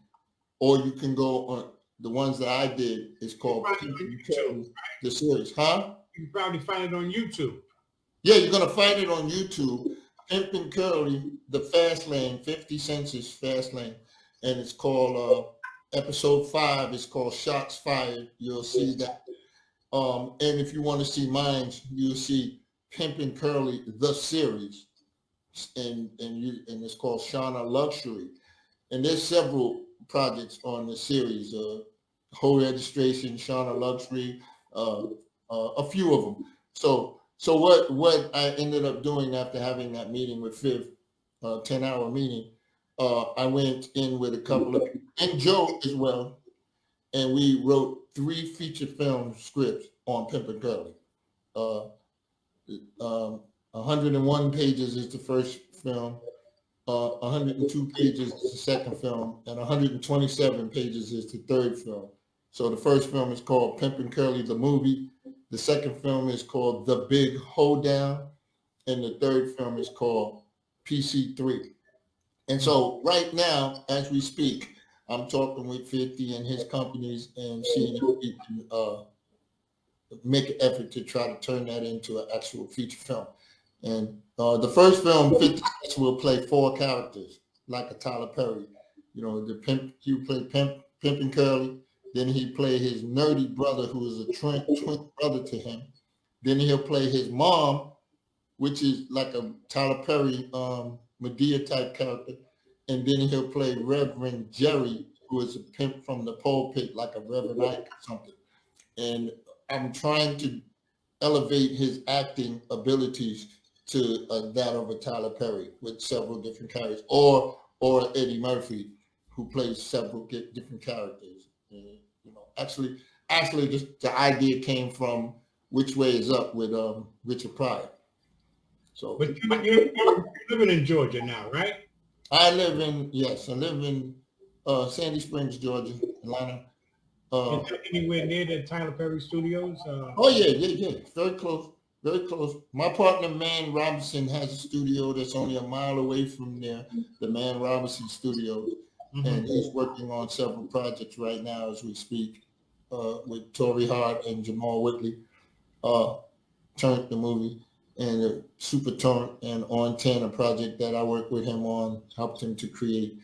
or you can go on the ones that I did. It's called Pimpin' Curly, the series, huh? You can probably find it on YouTube. Yeah, you're gonna find it on YouTube. Pimpin' Curly, the Fast Lane, 50 Cent's Fast Lane, and it's called episode 5. It's called Shots Fired. You'll see that. And if you want to see mine, you'll see Pimpin' Curly, the series, and it's called Shauna Luxury. And there's several projects on the series. Whole Registration, Shauna Luxury, a few of them. So what I ended up doing after having that meeting with Viv, 10-hour meeting, I went in with a couple of, and Joe as well, and we wrote 3 feature film scripts on Pimpin' Curly. 101 pages is the first film, 102 pages is the second film, and 127 pages is the third film. So the first film is called Pimpin' Curly, the movie. The second film is called The Big Hoedown, and the third film is called PC3. And so right now, as we speak, I'm talking with 50 and his companies and seeing if we can make an effort to try to turn that into an actual feature film. And the first film, 50 will play 4 characters, like a Tyler Perry. You know, the pimp, he would play Pimpin' Curly. Then he'd play his nerdy brother, who is a twin brother to him. Then he'll play his mom, which is like a Tyler Perry Medea type character. And then he'll play Reverend Jerry, who is a pimp from the pulpit, like a Reverend Ike or something. And I'm trying to elevate his acting abilities to that of a Tyler Perry with several different characters, or Eddie Murphy, who plays several different characters. You know, actually, just the idea came from Which Way Is Up with Richard Pryor. So, but you're living in Georgia now, right? I live in Sandy Springs, Georgia, Atlanta. Is that anywhere near the Tyler Perry Studios? Oh yeah, very close. Very close. My partner, Man Robinson, has a studio that's only a mile away from there, the Man Robinson Studios. Mm-hmm. And he's working on several projects right now as we speak with Torrey Hart and Jamal Whitley, Turnt the movie, and Super Turnt and On 10, a project that I worked with him on, helped him to create.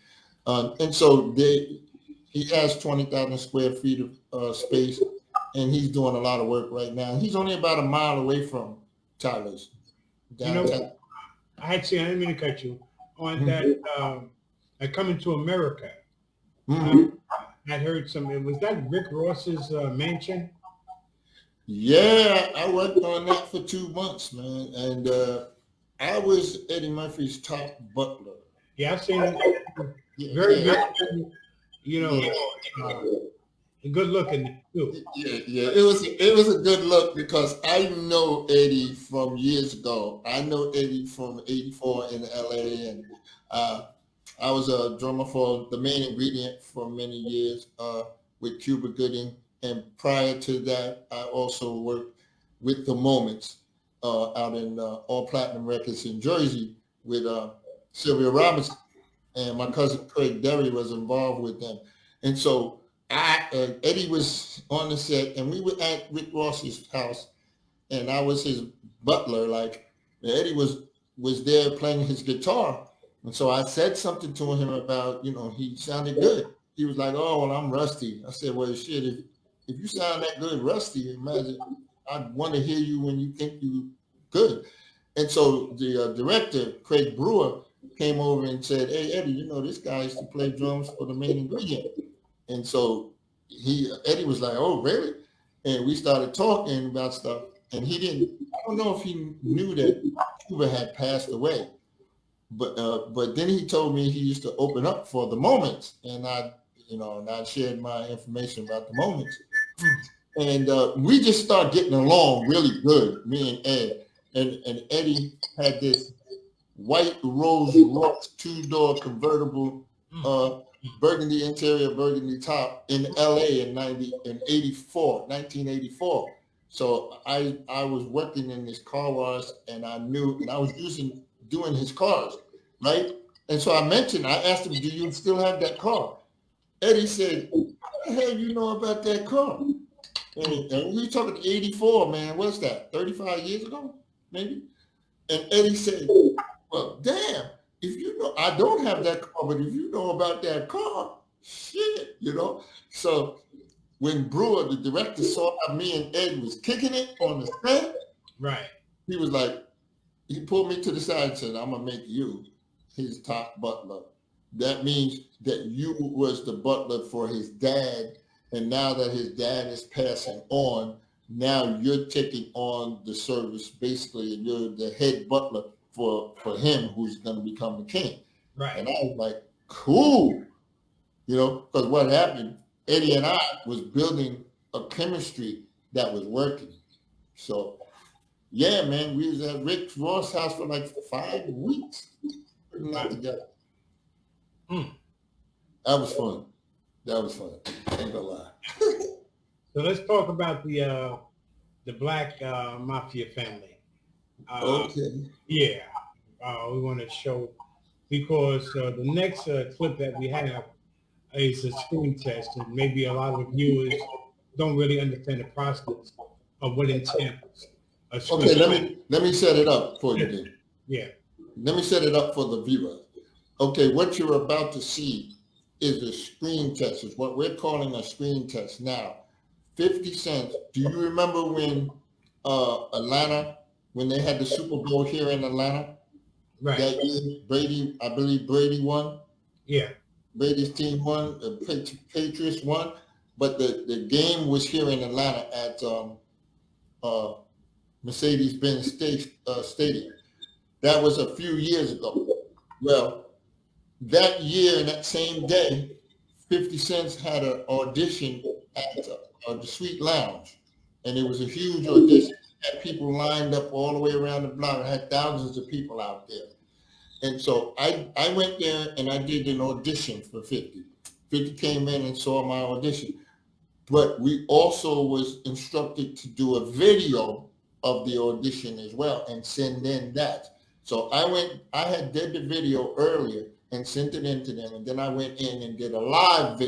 And so he has 20,000 square feet of space, and he's doing a lot of work right now. He's only about a mile away from Tyler's downtown. You know, I had seen, I didn't mean to cut you, on that Coming to America. I'd heard some. Was that Rick Ross's mansion? Yeah, I worked on that for 2 months, man, and I was Eddie Murphy's top butler. Yeah, I've seen it. Very, good looking too. Yeah. It was a good look because I know Eddie from years ago. I know Eddie from '84 in LA, and I was a drummer for the Main Ingredient for many years with Cuba Gooding. And prior to that, I also worked with The Moments out in All Platinum Records in Jersey with Sylvia Robinson. And my cousin Craig Derry was involved with them. And so Eddie was on the set, and we were at Rick Ross's house, and I was his butler. Like, Eddie was there playing his guitar. And so I said something to him about, he sounded good. He was like, oh, well, I'm rusty. I said, well, shit, if you sound that good rusty, imagine I'd want to hear you when you think you good. And so the director, Craig Brewer, came over and said, hey, Eddie, this guy used to play drums for the Main Ingredient. And so Eddie was like, oh, really? And we started talking about stuff. And I don't know if he knew that Cuba had passed away. But then he told me he used to open up for The Moments. And I shared my information about The Moments. And we just started getting along really good, me and Ed. And Eddie had this white Rolls Royce 2-door convertible, burgundy interior, burgundy top in LA in 1984. So I was working in this car wash, and I was doing his cars, right? And so I asked him, do you still have that car? Eddie said, what the hell you know about that car? And we talking 84, man. What's that? 35 years ago, maybe? And Eddie said, well, damn, if you know, I don't have that car, but if you know about that car, shit, So when Brewer, the director, saw how me and Ed was kicking it on the set, right? He was like, he pulled me to the side and said, I'm going to make you his top butler. That means that you was the butler for his dad. And now that his dad is passing on, now you're taking on the service, basically, and you're the head butler for him, who's going to become the king. Right. And I was like, cool. Because what happened, Eddie and I was building a chemistry that was working. So, yeah, man, we was at Rick Ross' house for like 5 weeks. Putting that together. That was fun. Ain't gonna lie. So let's talk about the Black Mafia family. Okay. Yeah. We want to show, because the next clip that we have is a screen test, and maybe a lot of viewers don't really understand the process of what entails. Okay, let me set it up for you then. Yeah. Let me set it up for the viewer. Okay, what you're about to see is a screen test. It's what we're calling a screen test now. 50 Cent. Do you remember when Atlanta, when they had the Super Bowl here in Atlanta? Right. That year, I believe Brady won. Yeah. Brady's team won. The Patriots won. But the game was here in Atlanta at Mercedes-Benz Stadium. That was a few years ago. Well, that year and that same day, 50 Cent had an audition at the Sweet Lounge. And it was a huge audition. Had people lined up all the way around the block. I had thousands of people out there. And so I went there and I did an audition for 50. 50 came in and saw my audition. But we also was instructed to do a video of the audition as well and send in that. So I had did the video earlier and sent it in to them. And then I went in and did a live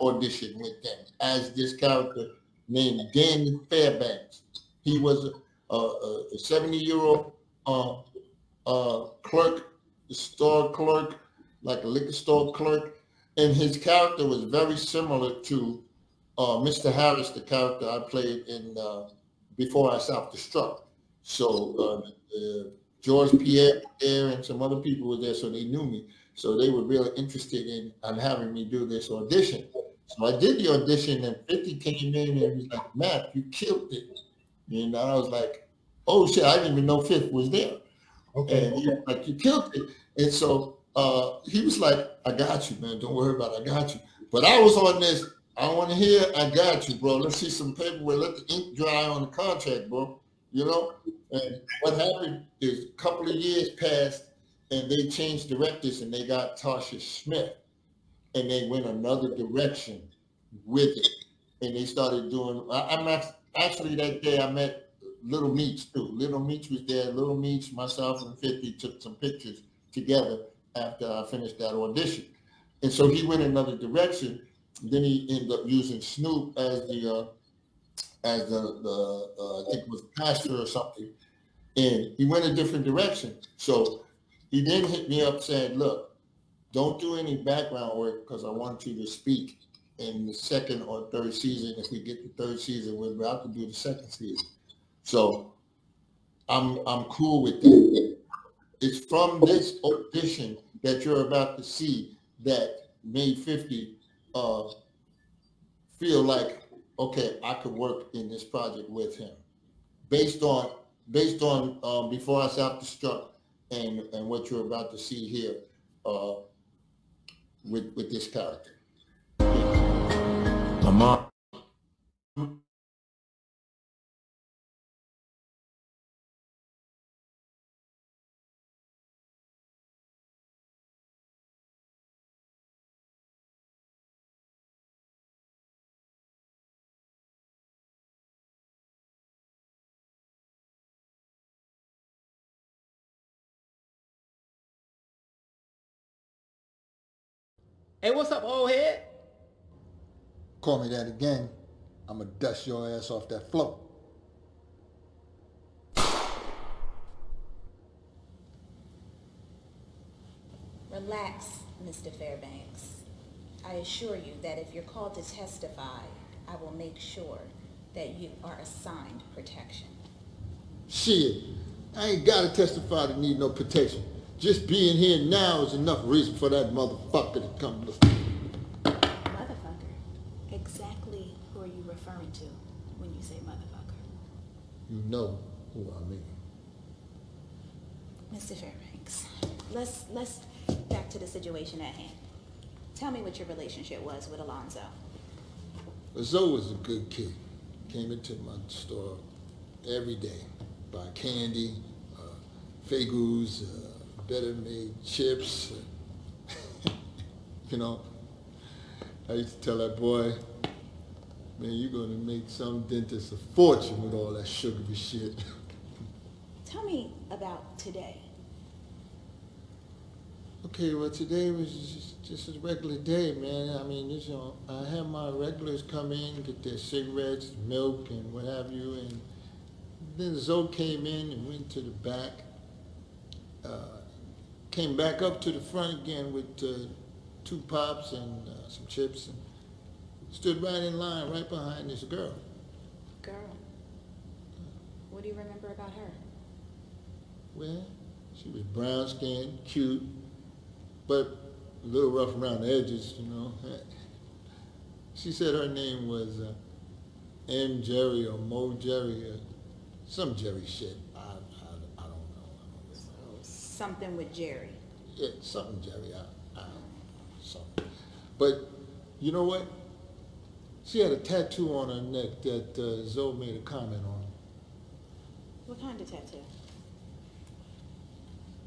audition with them as this character named Danny Fairbanks. He was a 70-year-old clerk, store clerk, like a liquor store clerk. And his character was very similar to Mr. Harris, the character I played in Before I Self-Destruct. So George Pierre there and some other people were there, so they knew me. So they were really interested in having me do this audition. So I did the audition, and 50 came in and was like, Matt, you killed it. And I was like, oh shit, I didn't even know Fifth was there. Okay. And he was like, you killed it. And so he was like, I got you, man. Don't worry about it. I got you. But I was on this, I want to hear, I got you, bro. Let's see some paperwork. Let the ink dry on the contract, bro. You know? And what happened is a couple of years passed, and they changed directors, and they got Tasha Smith, and they went another direction with it. And they started doing, actually that day I met Little Meech too. Little Meech was there. Little Meech, myself, and 50 took some pictures together after I finished that audition. And so he went another direction. Then he ended up using Snoop as the I think it was pastor or something. And he went a different direction. So he then hit me up saying, look, don't do any background work because I want you to speak in the second or third season. If we get the third season, we're about to do the second season. So I'm cool with that. It's from this audition that you're about to see that made 50 feel like, okay, I could work in this project with him, based on Before I Self-Destruct and what you're about to see here with this character. My mom. Hey, what's up, old head? Call me that again, I'ma dust your ass off that floor. Relax, Mr. Fairbanks. I assure you that if you're called to testify, I will make sure that you are assigned protection. Shit, I ain't gotta testify to need no protection. Just being here now is enough reason for that motherfucker to come to. Motherfucker? Exactly who are you referring to when you say motherfucker? You know who I mean. Mr. Fairbanks, let's back to the situation at hand. Tell me what your relationship was with Alonzo. Zoe was a good kid. Came into my store every day, buy candy, Fagoos, better made chips. You know, I used to tell that boy, man, you're gonna make some dentist a fortune with all that sugary shit. Tell me about today. Okay, well, today was just a regular day, man. I mean, you know, I had my regulars come in, get their cigarettes, milk, and what have you, and then Zoe came in and went to the back, came back up to the front again with 2 pops and some chips, and stood right in line right behind this girl. Girl? What do you remember about her? Well, she was brown skinned, cute, but a little rough around the edges, you know. She said her name was M. Jerry or Mo Jerry or some Jerry shit. I don't know. So, something with Jerry. Yeah, something Jerry. I don't know. Something. But you know what? She had a tattoo on her neck that Zoe made a comment on. What kind of tattoo?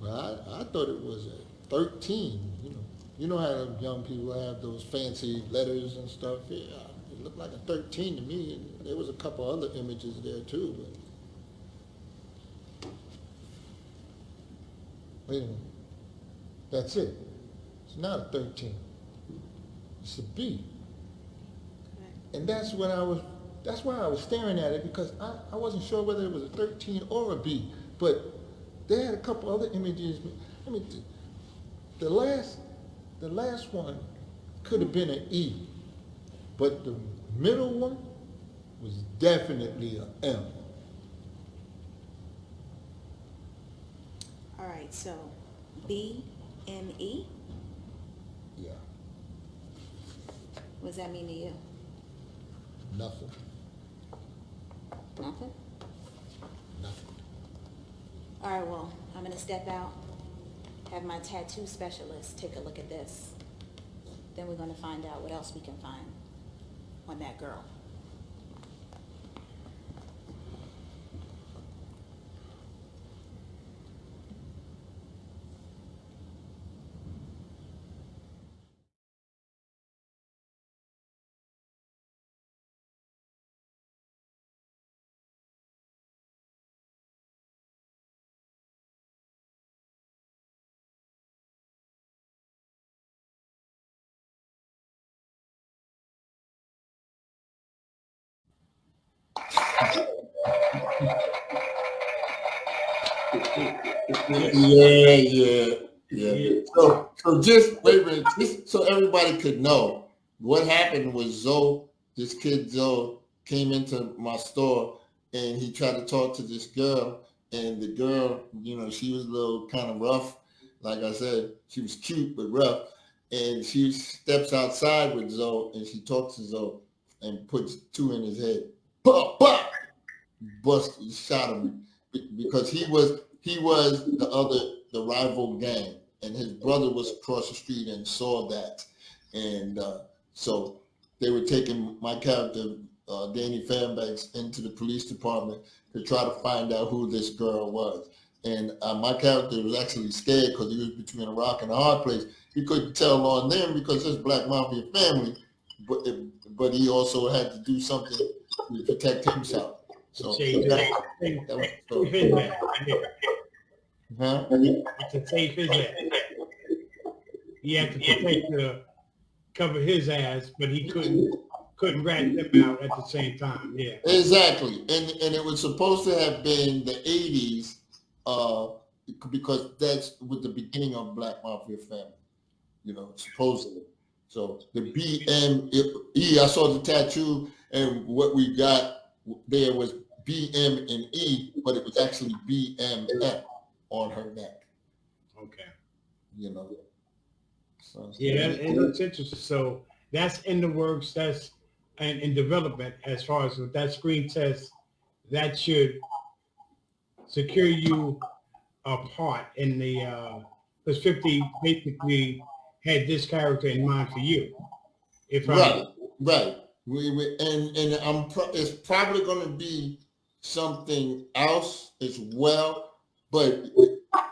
Well, I thought it was a 13, you know. You know how young people have those fancy letters and stuff? Yeah, it looked like a 13 to me. And there was a couple other images there too. But wait a minute. That's it. It's not a 13. It's a B. Okay. And that's why I was staring at it, because I wasn't sure whether it was a 13 or a B. But they had a couple other images. I mean, the last one could have been an E, but the middle one was definitely an M. All right, so B, M, E? Yeah. What does that mean to you? Nothing. Nothing? Nothing. All right, well, I'm gonna step out, have my tattoo specialist take a look at this. Then we're gonna find out what else we can find on that girl. Yeah. So just wait a minute, just so everybody could know, what happened was Zoe, this kid Zoe, came into my store and he tried to talk to this girl, and the girl, she was a little kind of rough. Like I said, she was cute but rough, and she steps outside with Zoe and she talks to Zoe and puts two in his head. Bah, bah! Shot him because he was the rival gang, and his brother was across the street and saw that, and so they were taking my character Danny Fairbanks into the police department to try to find out who this girl was. And my character was actually scared because he was between a rock and a hard place. He couldn't tell on them because it's Black Mafia family, but he also had to do something to protect himself. So to save his ass. He had to protect cover his ass, but he couldn't rat them out at the same time. Yeah. Exactly. And it was supposed to have been the 80s, because that's with the beginning of Black Mafia family, supposedly. So the BME, I saw the tattoo, and what we got there was BM and E, but it was actually BMF on her neck. Okay. So, yeah, it looks interesting. So that's in the works. That's in development as far as with that screen test. That should secure you a part in the because 50 basically had this character in mind for you. Right. It's probably going to be something else as well, but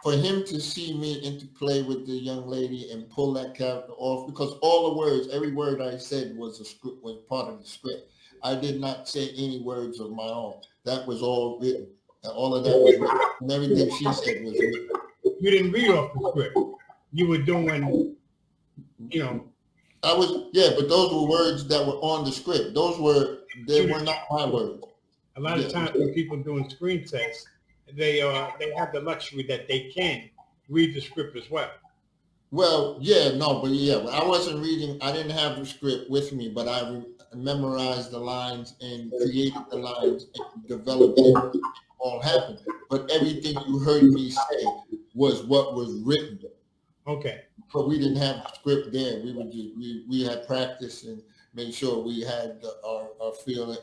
for him to see me interplay with the young lady and pull that character off, because all the words, every word I said was part of the script. I did not say any words of my own. That was all written. All of that was written. And everything she said was written. You didn't read off the script. You were doing, but those were words that were on the script. They were not my words. A lot of times when people doing screen tests, they have the luxury that they can read the script as well. Well, I wasn't reading. I didn't have the script with me, but I memorized the lines and created the lines and developed it. It all happened. But everything you heard me say was what was written. Okay. But we didn't have the script there. We had practice and made sure we had our feeling.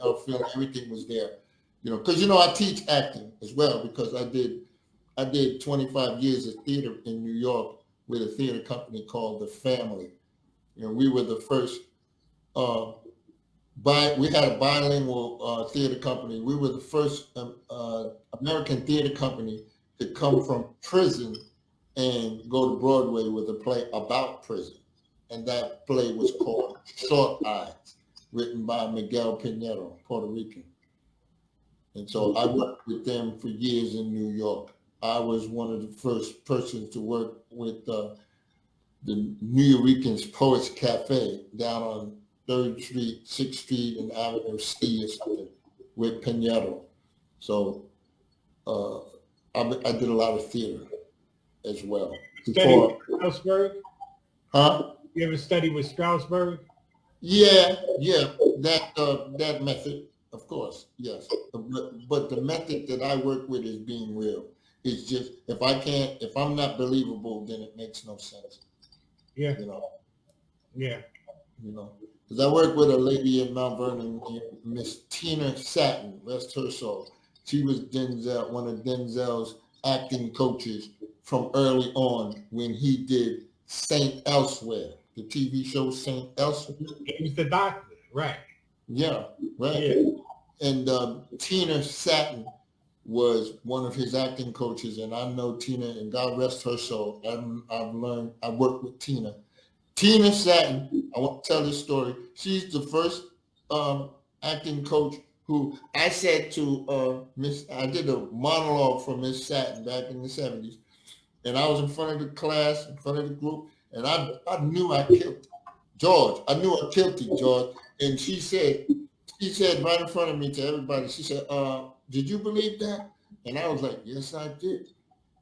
Everything was there. Because I teach acting as well, because I did 25 years of theater in New York with a theater company called The Family. We were the first. We had a bilingual theater company. We were the first American theater company to come from prison and go to Broadway with a play about prison. And that play was called Short Eyes, written by Miguel Pinheiro, Puerto Rican. And so I worked with them for years in New York. I was one of the first persons to work with the New Yorkers Poets Cafe down on 3rd Street, 6th Street, and Avenue C or something with Pinheiro. So I did a lot of theater as well. Study with Strasberg? Huh? You ever study with Strasberg? Yeah, that method, of course, yes. But the method that I work with is being real. It's just if I'm not believable, then it makes no sense. Yeah. Yeah. You know, because I worked with a lady in Mount Vernon named Miss Tina Satin, rest her soul. She was Denzel, one of Denzel's acting coaches from early on when he did Saint Elsewhere, the TV show Saint Elsewhere. He was the doctor, right? Yeah, right. Yeah. And Tina Satin was one of his acting coaches, and I know Tina, and God rest her soul. I worked with Tina. Tina Satin, I want to tell this story. She's the first acting coach who I said to I did a monologue for Miss Satin back in the 70s, and I was in front of the class, in front of the group, and I knew I killed George. I knew I killed you, George. And she said right in front of me to everybody, she said, did you believe that? And I was like, yes, I did.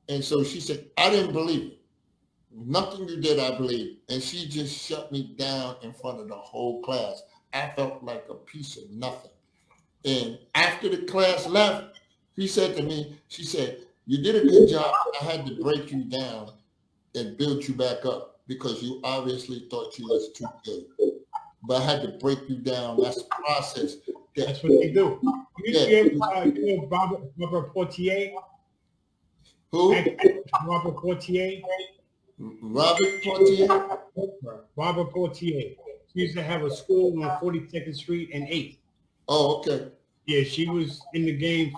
And so she said, I didn't believe it. Nothing you did, I believe. And she just shut me down in front of the whole class. I felt like a piece of nothing. And after the class left, she said to me, she said, you did a good job. I had to break you down and build you back up because you obviously thought you was too good. But I had to break you down. That's the process. That's what they do. You know Robert Portier? Who? Robert Portier. Robert Portier? Robert Portier. She used to have a school on 42nd Street and 8th. Oh, okay. Yeah, she was in the game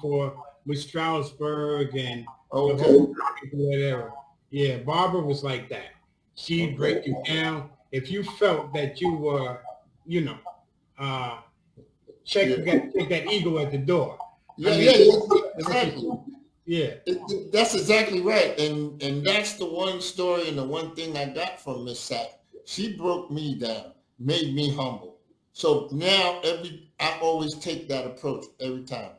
with Strasbourg and whatever. Yeah, Barbara was like that. She'd break you down. If you felt that you were, take that ego at the door. Exactly. Yeah. That's exactly right. And that's the one story and the one thing I got from Miss Sack. She broke me down, made me humble. So now I always take that approach every time.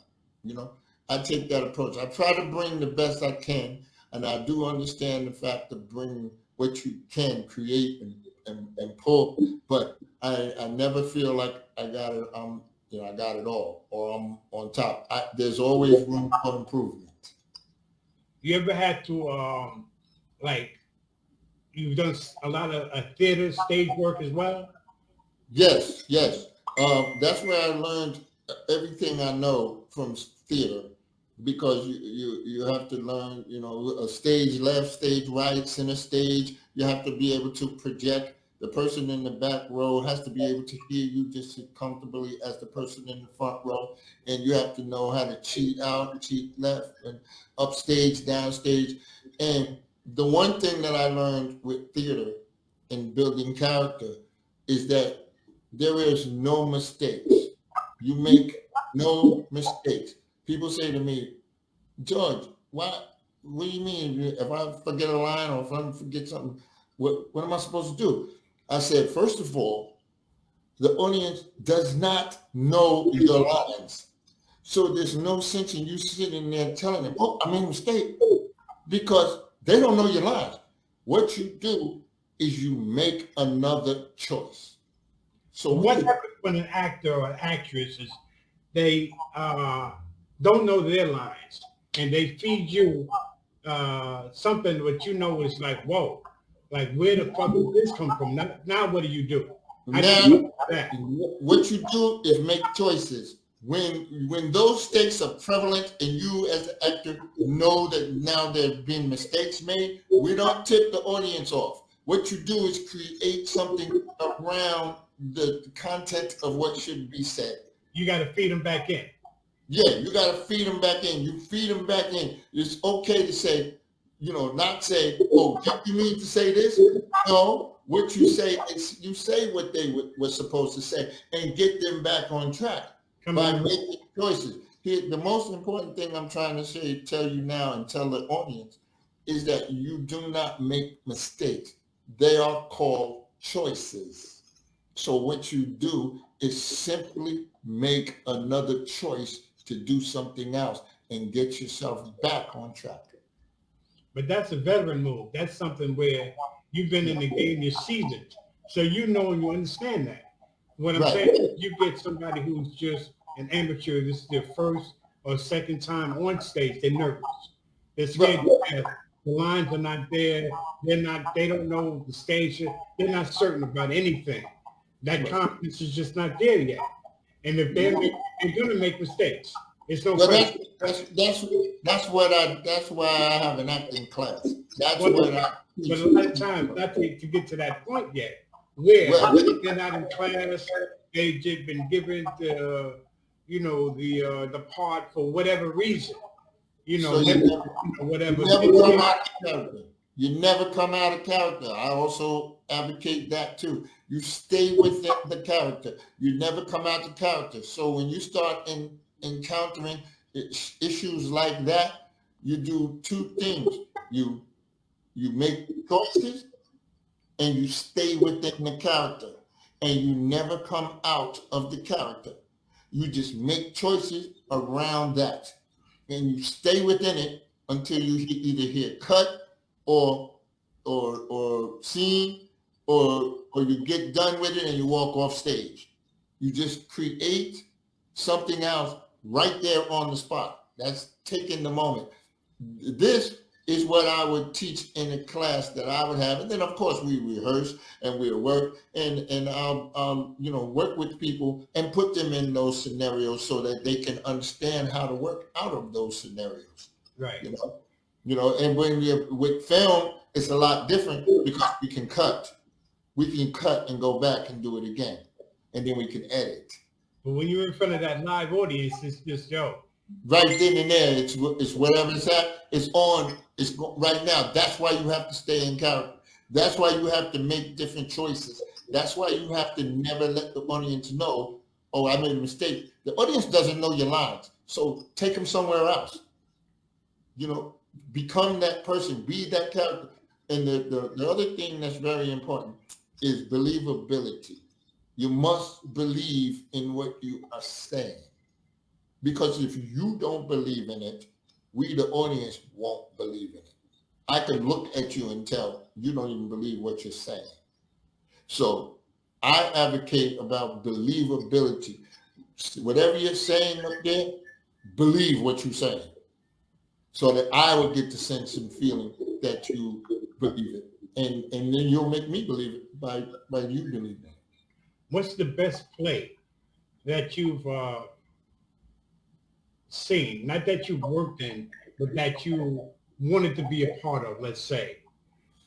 I take that approach. I try to bring the best I can, and I do understand the fact of bringing what you can create and pull, but I never feel like I got it. I got it all, or I'm on top. There's always room for improvement. You ever had to you've done a lot of theater stage work as well? Yes. That's where I learned everything I know from theater, because you have to learn, a stage left, stage right, center stage. You have to be able to project. The person in the back row has to be able to hear you just as comfortably as the person in the front row. And you have to know how to cheat out, cheat left, and upstage, downstage. And the one thing that I learned with theater and building character is that there is no mistakes. You make no mistakes. People say to me, George, what do you mean? If I forget a line or if I forget something, what am I supposed to do? I said, first of all, the audience does not know your lines. So there's no sense in you sitting there telling them, oh, I made a mistake, because they don't know your lines. What you do is you make another choice. So what happens when an actor or an actress is they don't know their lines and they feed you something what is like, whoa, like where the fuck did this come from? Now what do you do? Now, what you do is make choices. When those stakes are prevalent and you as an actor know that now there have been mistakes made, we don't tip the audience off. What you do is create something around the content of what should be said. You got to feed them back in. Yeah, you got to feed them back in. You feed them back in. It's okay to say, not say, oh, you mean to say this? No, what you say is you say what they were supposed to say and get them back on track by making choices. Here, the most important thing I'm trying to tell you now and tell the audience is that you do not make mistakes. They are called choices. So what you do is simply make another choice to do something else and get yourself back on track. But that's a veteran move. That's something where you've been in the game, you're seasoned. So you know and you understand that. What I'm saying is you get somebody who's just an amateur, this is their first or second time on stage, they're nervous. They're scared to death The lines are not there. They don't know the stage. They're not certain about anything. That confidence is just not there yet. And if they're going to make mistakes. It's no question. That's why I have an acting class. That's But what I teach. a lot of times, not to get to that point yet, where they're not in class, they've just been given the part for whatever reason. So whatever. You never come out of character. You never come out of character. I also advocate that too. You stay within the character. You never come out of character. So when you start encountering issues like that, you do two things. You make choices and you stay within the character, and you never come out of the character. You just make choices around that, and you stay within it until you either hear cut or scene, or you get done with it and you walk off stage. You just create something else right there on the spot. That's taking the moment. This is what I would teach in a class that I would have. And then of course we rehearse and we'll work and I'll work with people and put them in those scenarios so that they can understand how to work out of those scenarios. Right. And when you're with film, it's a lot different because we can cut. We can cut and go back and do it again. And then we can edit. But when you're in front of that live audience, it's just, right then and there, it's whatever it's at, it's on, right now. That's why you have to stay in character. That's why you have to make different choices. That's why you have to never let the audience know, oh, I made a mistake. The audience doesn't know your lines, so take them somewhere else. Become that person, be that character. And the other thing that's very important is believability. You must believe in what you are saying. Because if you don't believe in it, we, the audience, won't believe in it. I can look at you and tell you don't even believe what you're saying. So I advocate about believability. Whatever you're saying up there, believe what you're saying. So that I will get the sense and feeling that you believe it. And then you'll make me believe it by you believing it. What's the best play that you've seen? Not that you've worked in, but that you wanted to be a part of, let's say.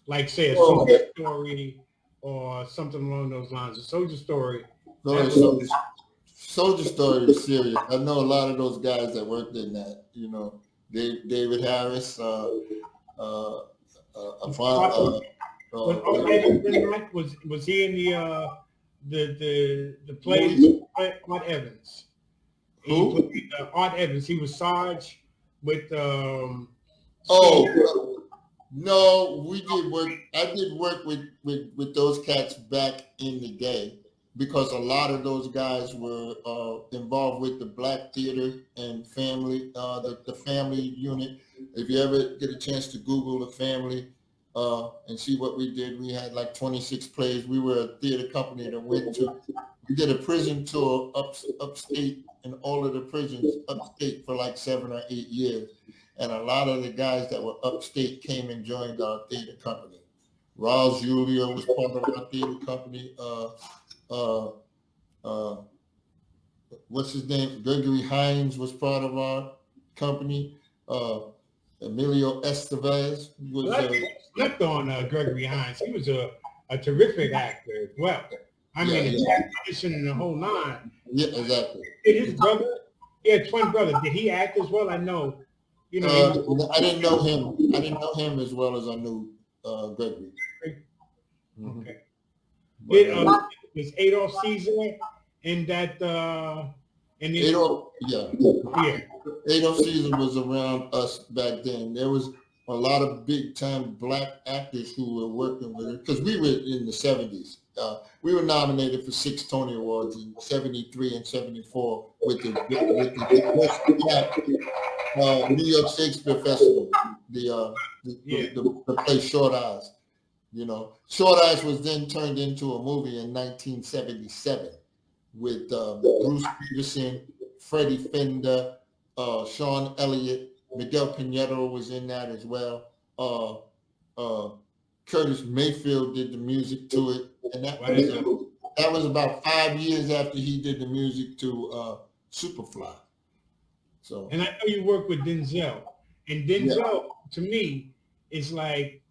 Like, say, a Soldier Story or something along those lines. A Soldier Story. Soldier Story is serious. I know a lot of those guys that worked in that, David Harris, was he in the plays? Art Evans. Who? He played, Art Evans. He was Sarge with. No, we did work. I did work with those cats back in the day because a lot of those guys were involved with the Black Theater and Family, the Family unit. If you ever get a chance to Google the Family and see what we did, we had like 26 plays. We were a theater company that we did a prison tour upstate in all of the prisons upstate for like 7 or 8 years. And a lot of the guys that were upstate came and joined our theater company. Raul Julio was part of our theater company. What's his name? Gregory Hines was part of our company. Emilio Estevez was. Slept on Gregory Hines. He was a terrific actor as well. I mean, the tactician and the whole nine. Yeah, exactly. Did his brother, twin brother, did he act as well? I know. I didn't know him. I didn't know him as well as I knew Gregory. Okay. Was Adolf Caesar in that? Adolf Caesar was around us back then. There was a lot of big time Black actors who were working with it because we were in the 70s. We were nominated for 6 Tony Awards in 73 and 74 with the New York Shakespeare Festival, the play Short Eyes. Short Eyes was then turned into a movie in 1977 with Bruce Peterson, Freddie Fender, Sean Elliott, Miguel Pinheiro was in that as well. Curtis Mayfield did the music to it, and that was about 5 years after he did the music to Superfly. So, and I know you work with Denzel, and Denzel to me is like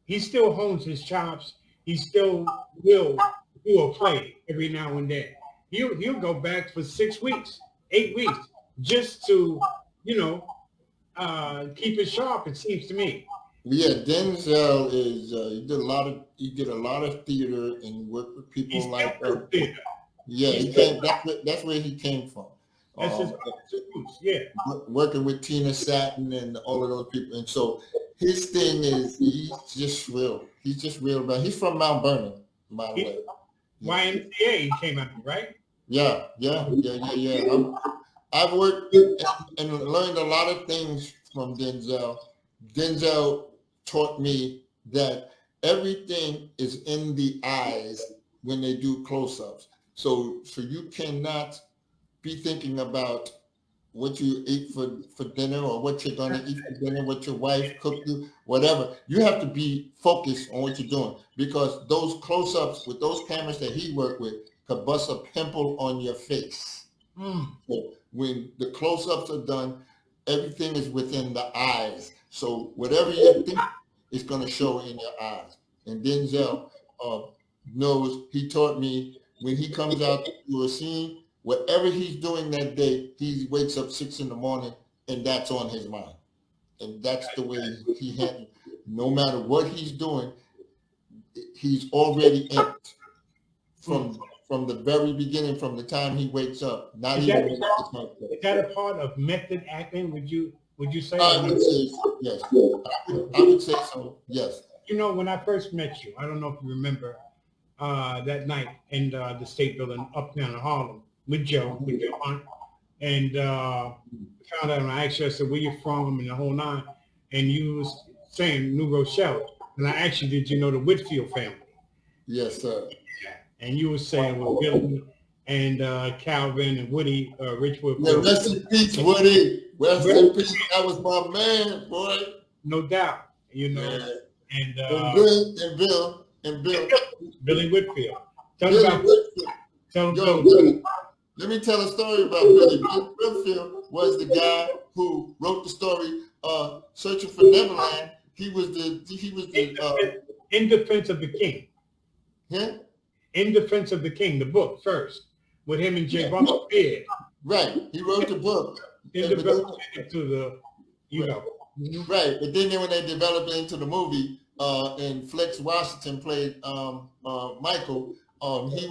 he still hones his chops. He still will do a play every now and then. He'll go back for 6 weeks, 8 weeks, just to keep it sharp. It seems to me. Yeah, Denzel is he did a lot of theater and worked with people theater. Yeah, that's where he came from. That's his roots, yeah. Working with Tina Satin and all of those people, and so his thing is he's just real. He's just real about. He's from Mount Vernon, by the way. YMCA he came out, right? Yeah. I've worked and learned a lot of things from Denzel. Denzel taught me that everything is in the eyes when they do close-ups. So you cannot be thinking about what you eat for dinner or what you're going to eat for dinner, what your wife cooked you, whatever. You have to be focused on what you're doing, because those close-ups with those cameras that he worked with could bust a pimple on your face. So when the close-ups are done, everything is within the eyes. So whatever you think is going to show in your eyes. And Denzel knows, he taught me when he comes out to a scene, whatever he's doing that day, he wakes up 6 a.m. and that's on his mind. And that's the way he handles. No matter what he's doing, he's already in it from the very beginning, from the time he wakes up. Is that a part of method acting? Would you say? I would say so, yes. I would say so, yes. When I first met you, I don't know if you remember that night in the State Building uptown in Harlem with Joe Hunt, and found out, and I asked you, I said, where you from, and the whole nine, and you was saying New Rochelle, and I asked you, did you know the Whitfield family? Yes, sir. And you were saying, well, Billy and Calvin and Woody, Rich Whitfield. Yeah, rest in peace, Woody. Rest in peace. That was my man, boy. No doubt. Yeah. And Bill. Billy Whitfield. Let me tell a story about Billy. Billy Whitfield was the guy who wrote the story Searching for Neverland. He was the In Defense of the King. Yeah? In Defense of the King, the book first, with him and Jay Butler Beard. Right. He wrote the book. He developed it to the, Right. But then when they developed it into the movie, and Flex Washington played Michael, he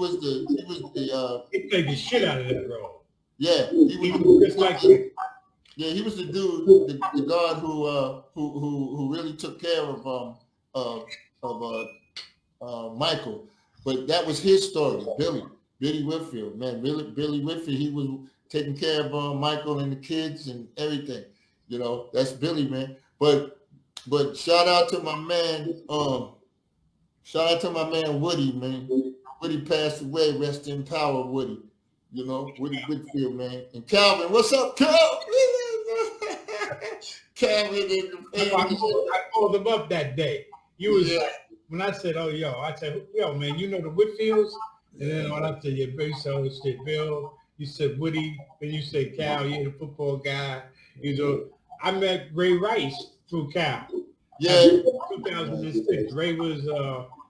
played the shit out of that role. Yeah. He was just like him. Yeah, he was the dude, the guard who really took care of Michael. But that was his story, Billy Whitfield, man. Billy Whitfield, he was taking care of Michael and the kids and everything. That's Billy, man. But shout out to my man, Woody, man. Woody passed away, rest in power, Woody. Woody Whitfield, man. And Calvin, what's up, Calvin? Calvin and the family. I called him up that day. When I said, I said, man, you know the Whitfields? And then when I said, yeah, Bill, said Bill, you said Woody, then you said Cal, you're the football guy. I met Ray Rice through Cal. Yeah. 2006. Ray was,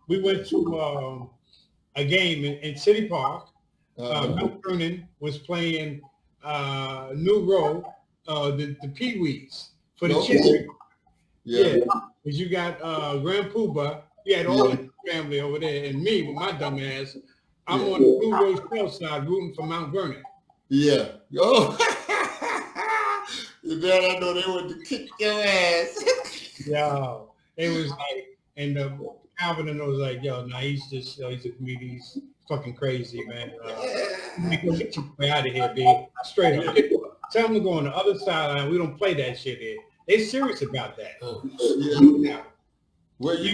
we went to a game in City Park. Mount Vernon was playing New Row, the Pee-wees for the children. Yeah. Because you got Grand Cuba, you had all the family over there, and me with my dumb ass, I'm on the New Rochelle side rooting for Mount Vernon. Yeah. Oh. Then I know they wanted to kick your ass. Yo, it was like, and Calvin and I was like, he's just, he's a comedian, he's fucking crazy, man. Get your way out of here, B. Straight up. Tell them to go on the other sideline. We don't play that shit here. They serious about that. Yeah. Well, Ray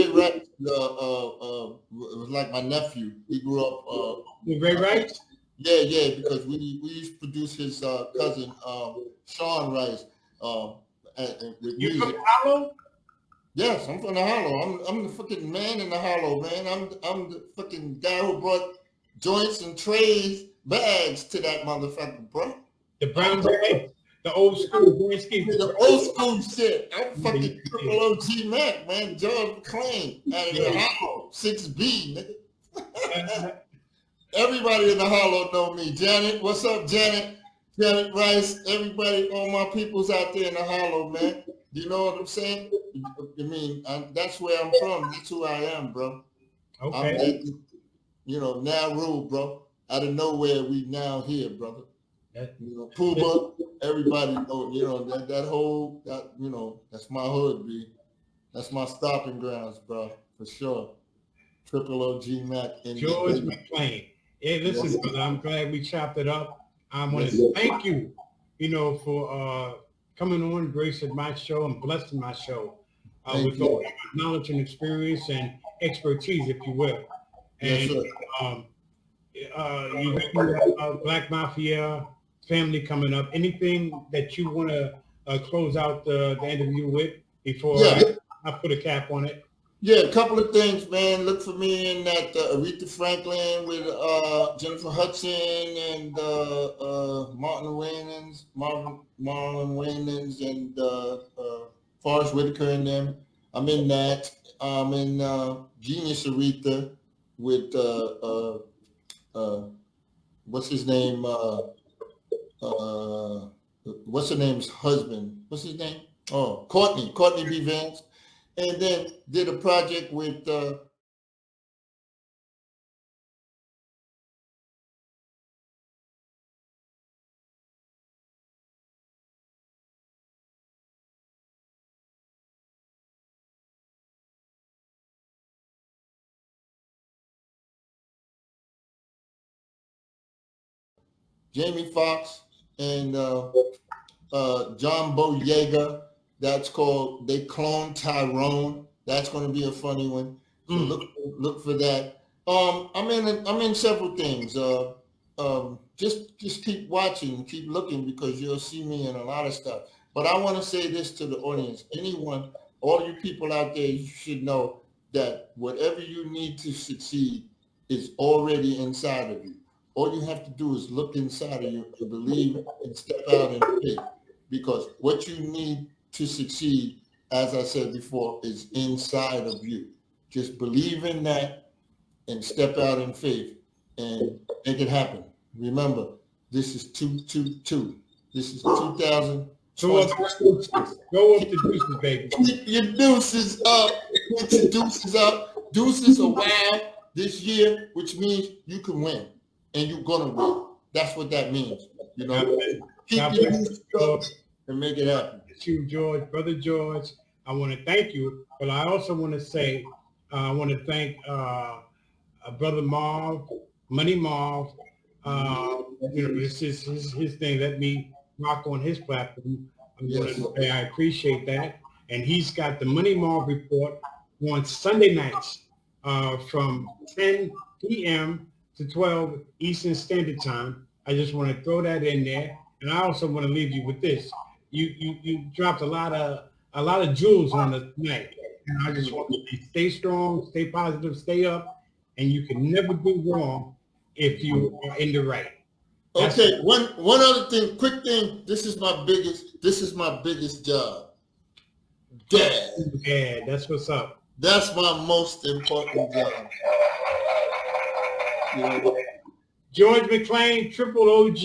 Rice was like my nephew. He grew up. With Ray Rice? Yeah, because we used to produce his cousin, Sean Rice. with You music. from Hollow? Yes, I'm from the Hollow. I'm the fucking man in the Hollow, man. I'm the fucking guy who brought joints and trays, bags to that motherfucker, bro. The brown bag, the old school Boyski. The old school shit. I'm fucking triple OG Mack, man. George McClain out of the Hollow, 6B, nigga. Everybody in the Hollow know me. Janet, what's up, Janet? Janet Rice, everybody, all my peoples out there in the Hollow, man. You know what I'm saying? I mean, that's where I'm from. That's who I am, bro. Okay. Now rule, bro. Out of nowhere, we now here, brother. Cuba, everybody know, that's my hood, B. That's my stopping grounds, bro, for sure. Triple OG Mack. George McClain. Hey, listen, brother, I'm glad we chopped it up. I want to thank you, for coming on, gracing my show and blessing my show with all your knowledge and experience and expertise, if you will. And you have Black Mafia family coming up. Anything that you want to close out the interview with before I put a cap on it? Yeah, a couple of things, man. Look for me in that Aretha Franklin with Jennifer Hudson and Marlon Wayans and Forrest Whitaker and them. I'm in that. I'm in Genius Aretha with what's his name? What's her name's husband? What's his name? Oh, Courtney B. Vance. And then did a project with Jamie Foxx and John Boyega. That's called They Clone Tyrone. That's going to be a funny one. So look for that. I'm in several things. Just keep watching, keep looking, because you'll see me in a lot of stuff. But I want to say this to the audience. All you people out there, you should know that whatever you need to succeed is already inside of you. All you have to do is look inside of you and believe and step out in faith. Because what you need to succeed, as I said before, is inside of you. Just believe in that and step out in faith and make it happen. Remember, this is 222. This is 2000. Go up the deuces, baby. Keep your deuces up. Put your deuces up. Deuces are wild this year, which means you can win. And you're going to win. That's what that means. Keep your deuces up and make it happen. You, George, Brother George, I want to thank you, but I also want to say, I want to thank Brother Marv, Money Marv. This is his thing. Let me rock on his platform. I'm going to say I appreciate that. And he's got the Money Marv Report on Sunday nights from 10 p.m. to 12 Eastern Standard Time. I just want to throw that in there. And I also want to leave you with this. You dropped a lot of jewels on us tonight, and I just want you to stay strong, stay positive, stay up, and you can never do wrong if you are in the right. Okay, one other thing, quick thing. This is my biggest job. Dad. Yeah, that's what's up. That's my most important job. George McClain, Triple OG.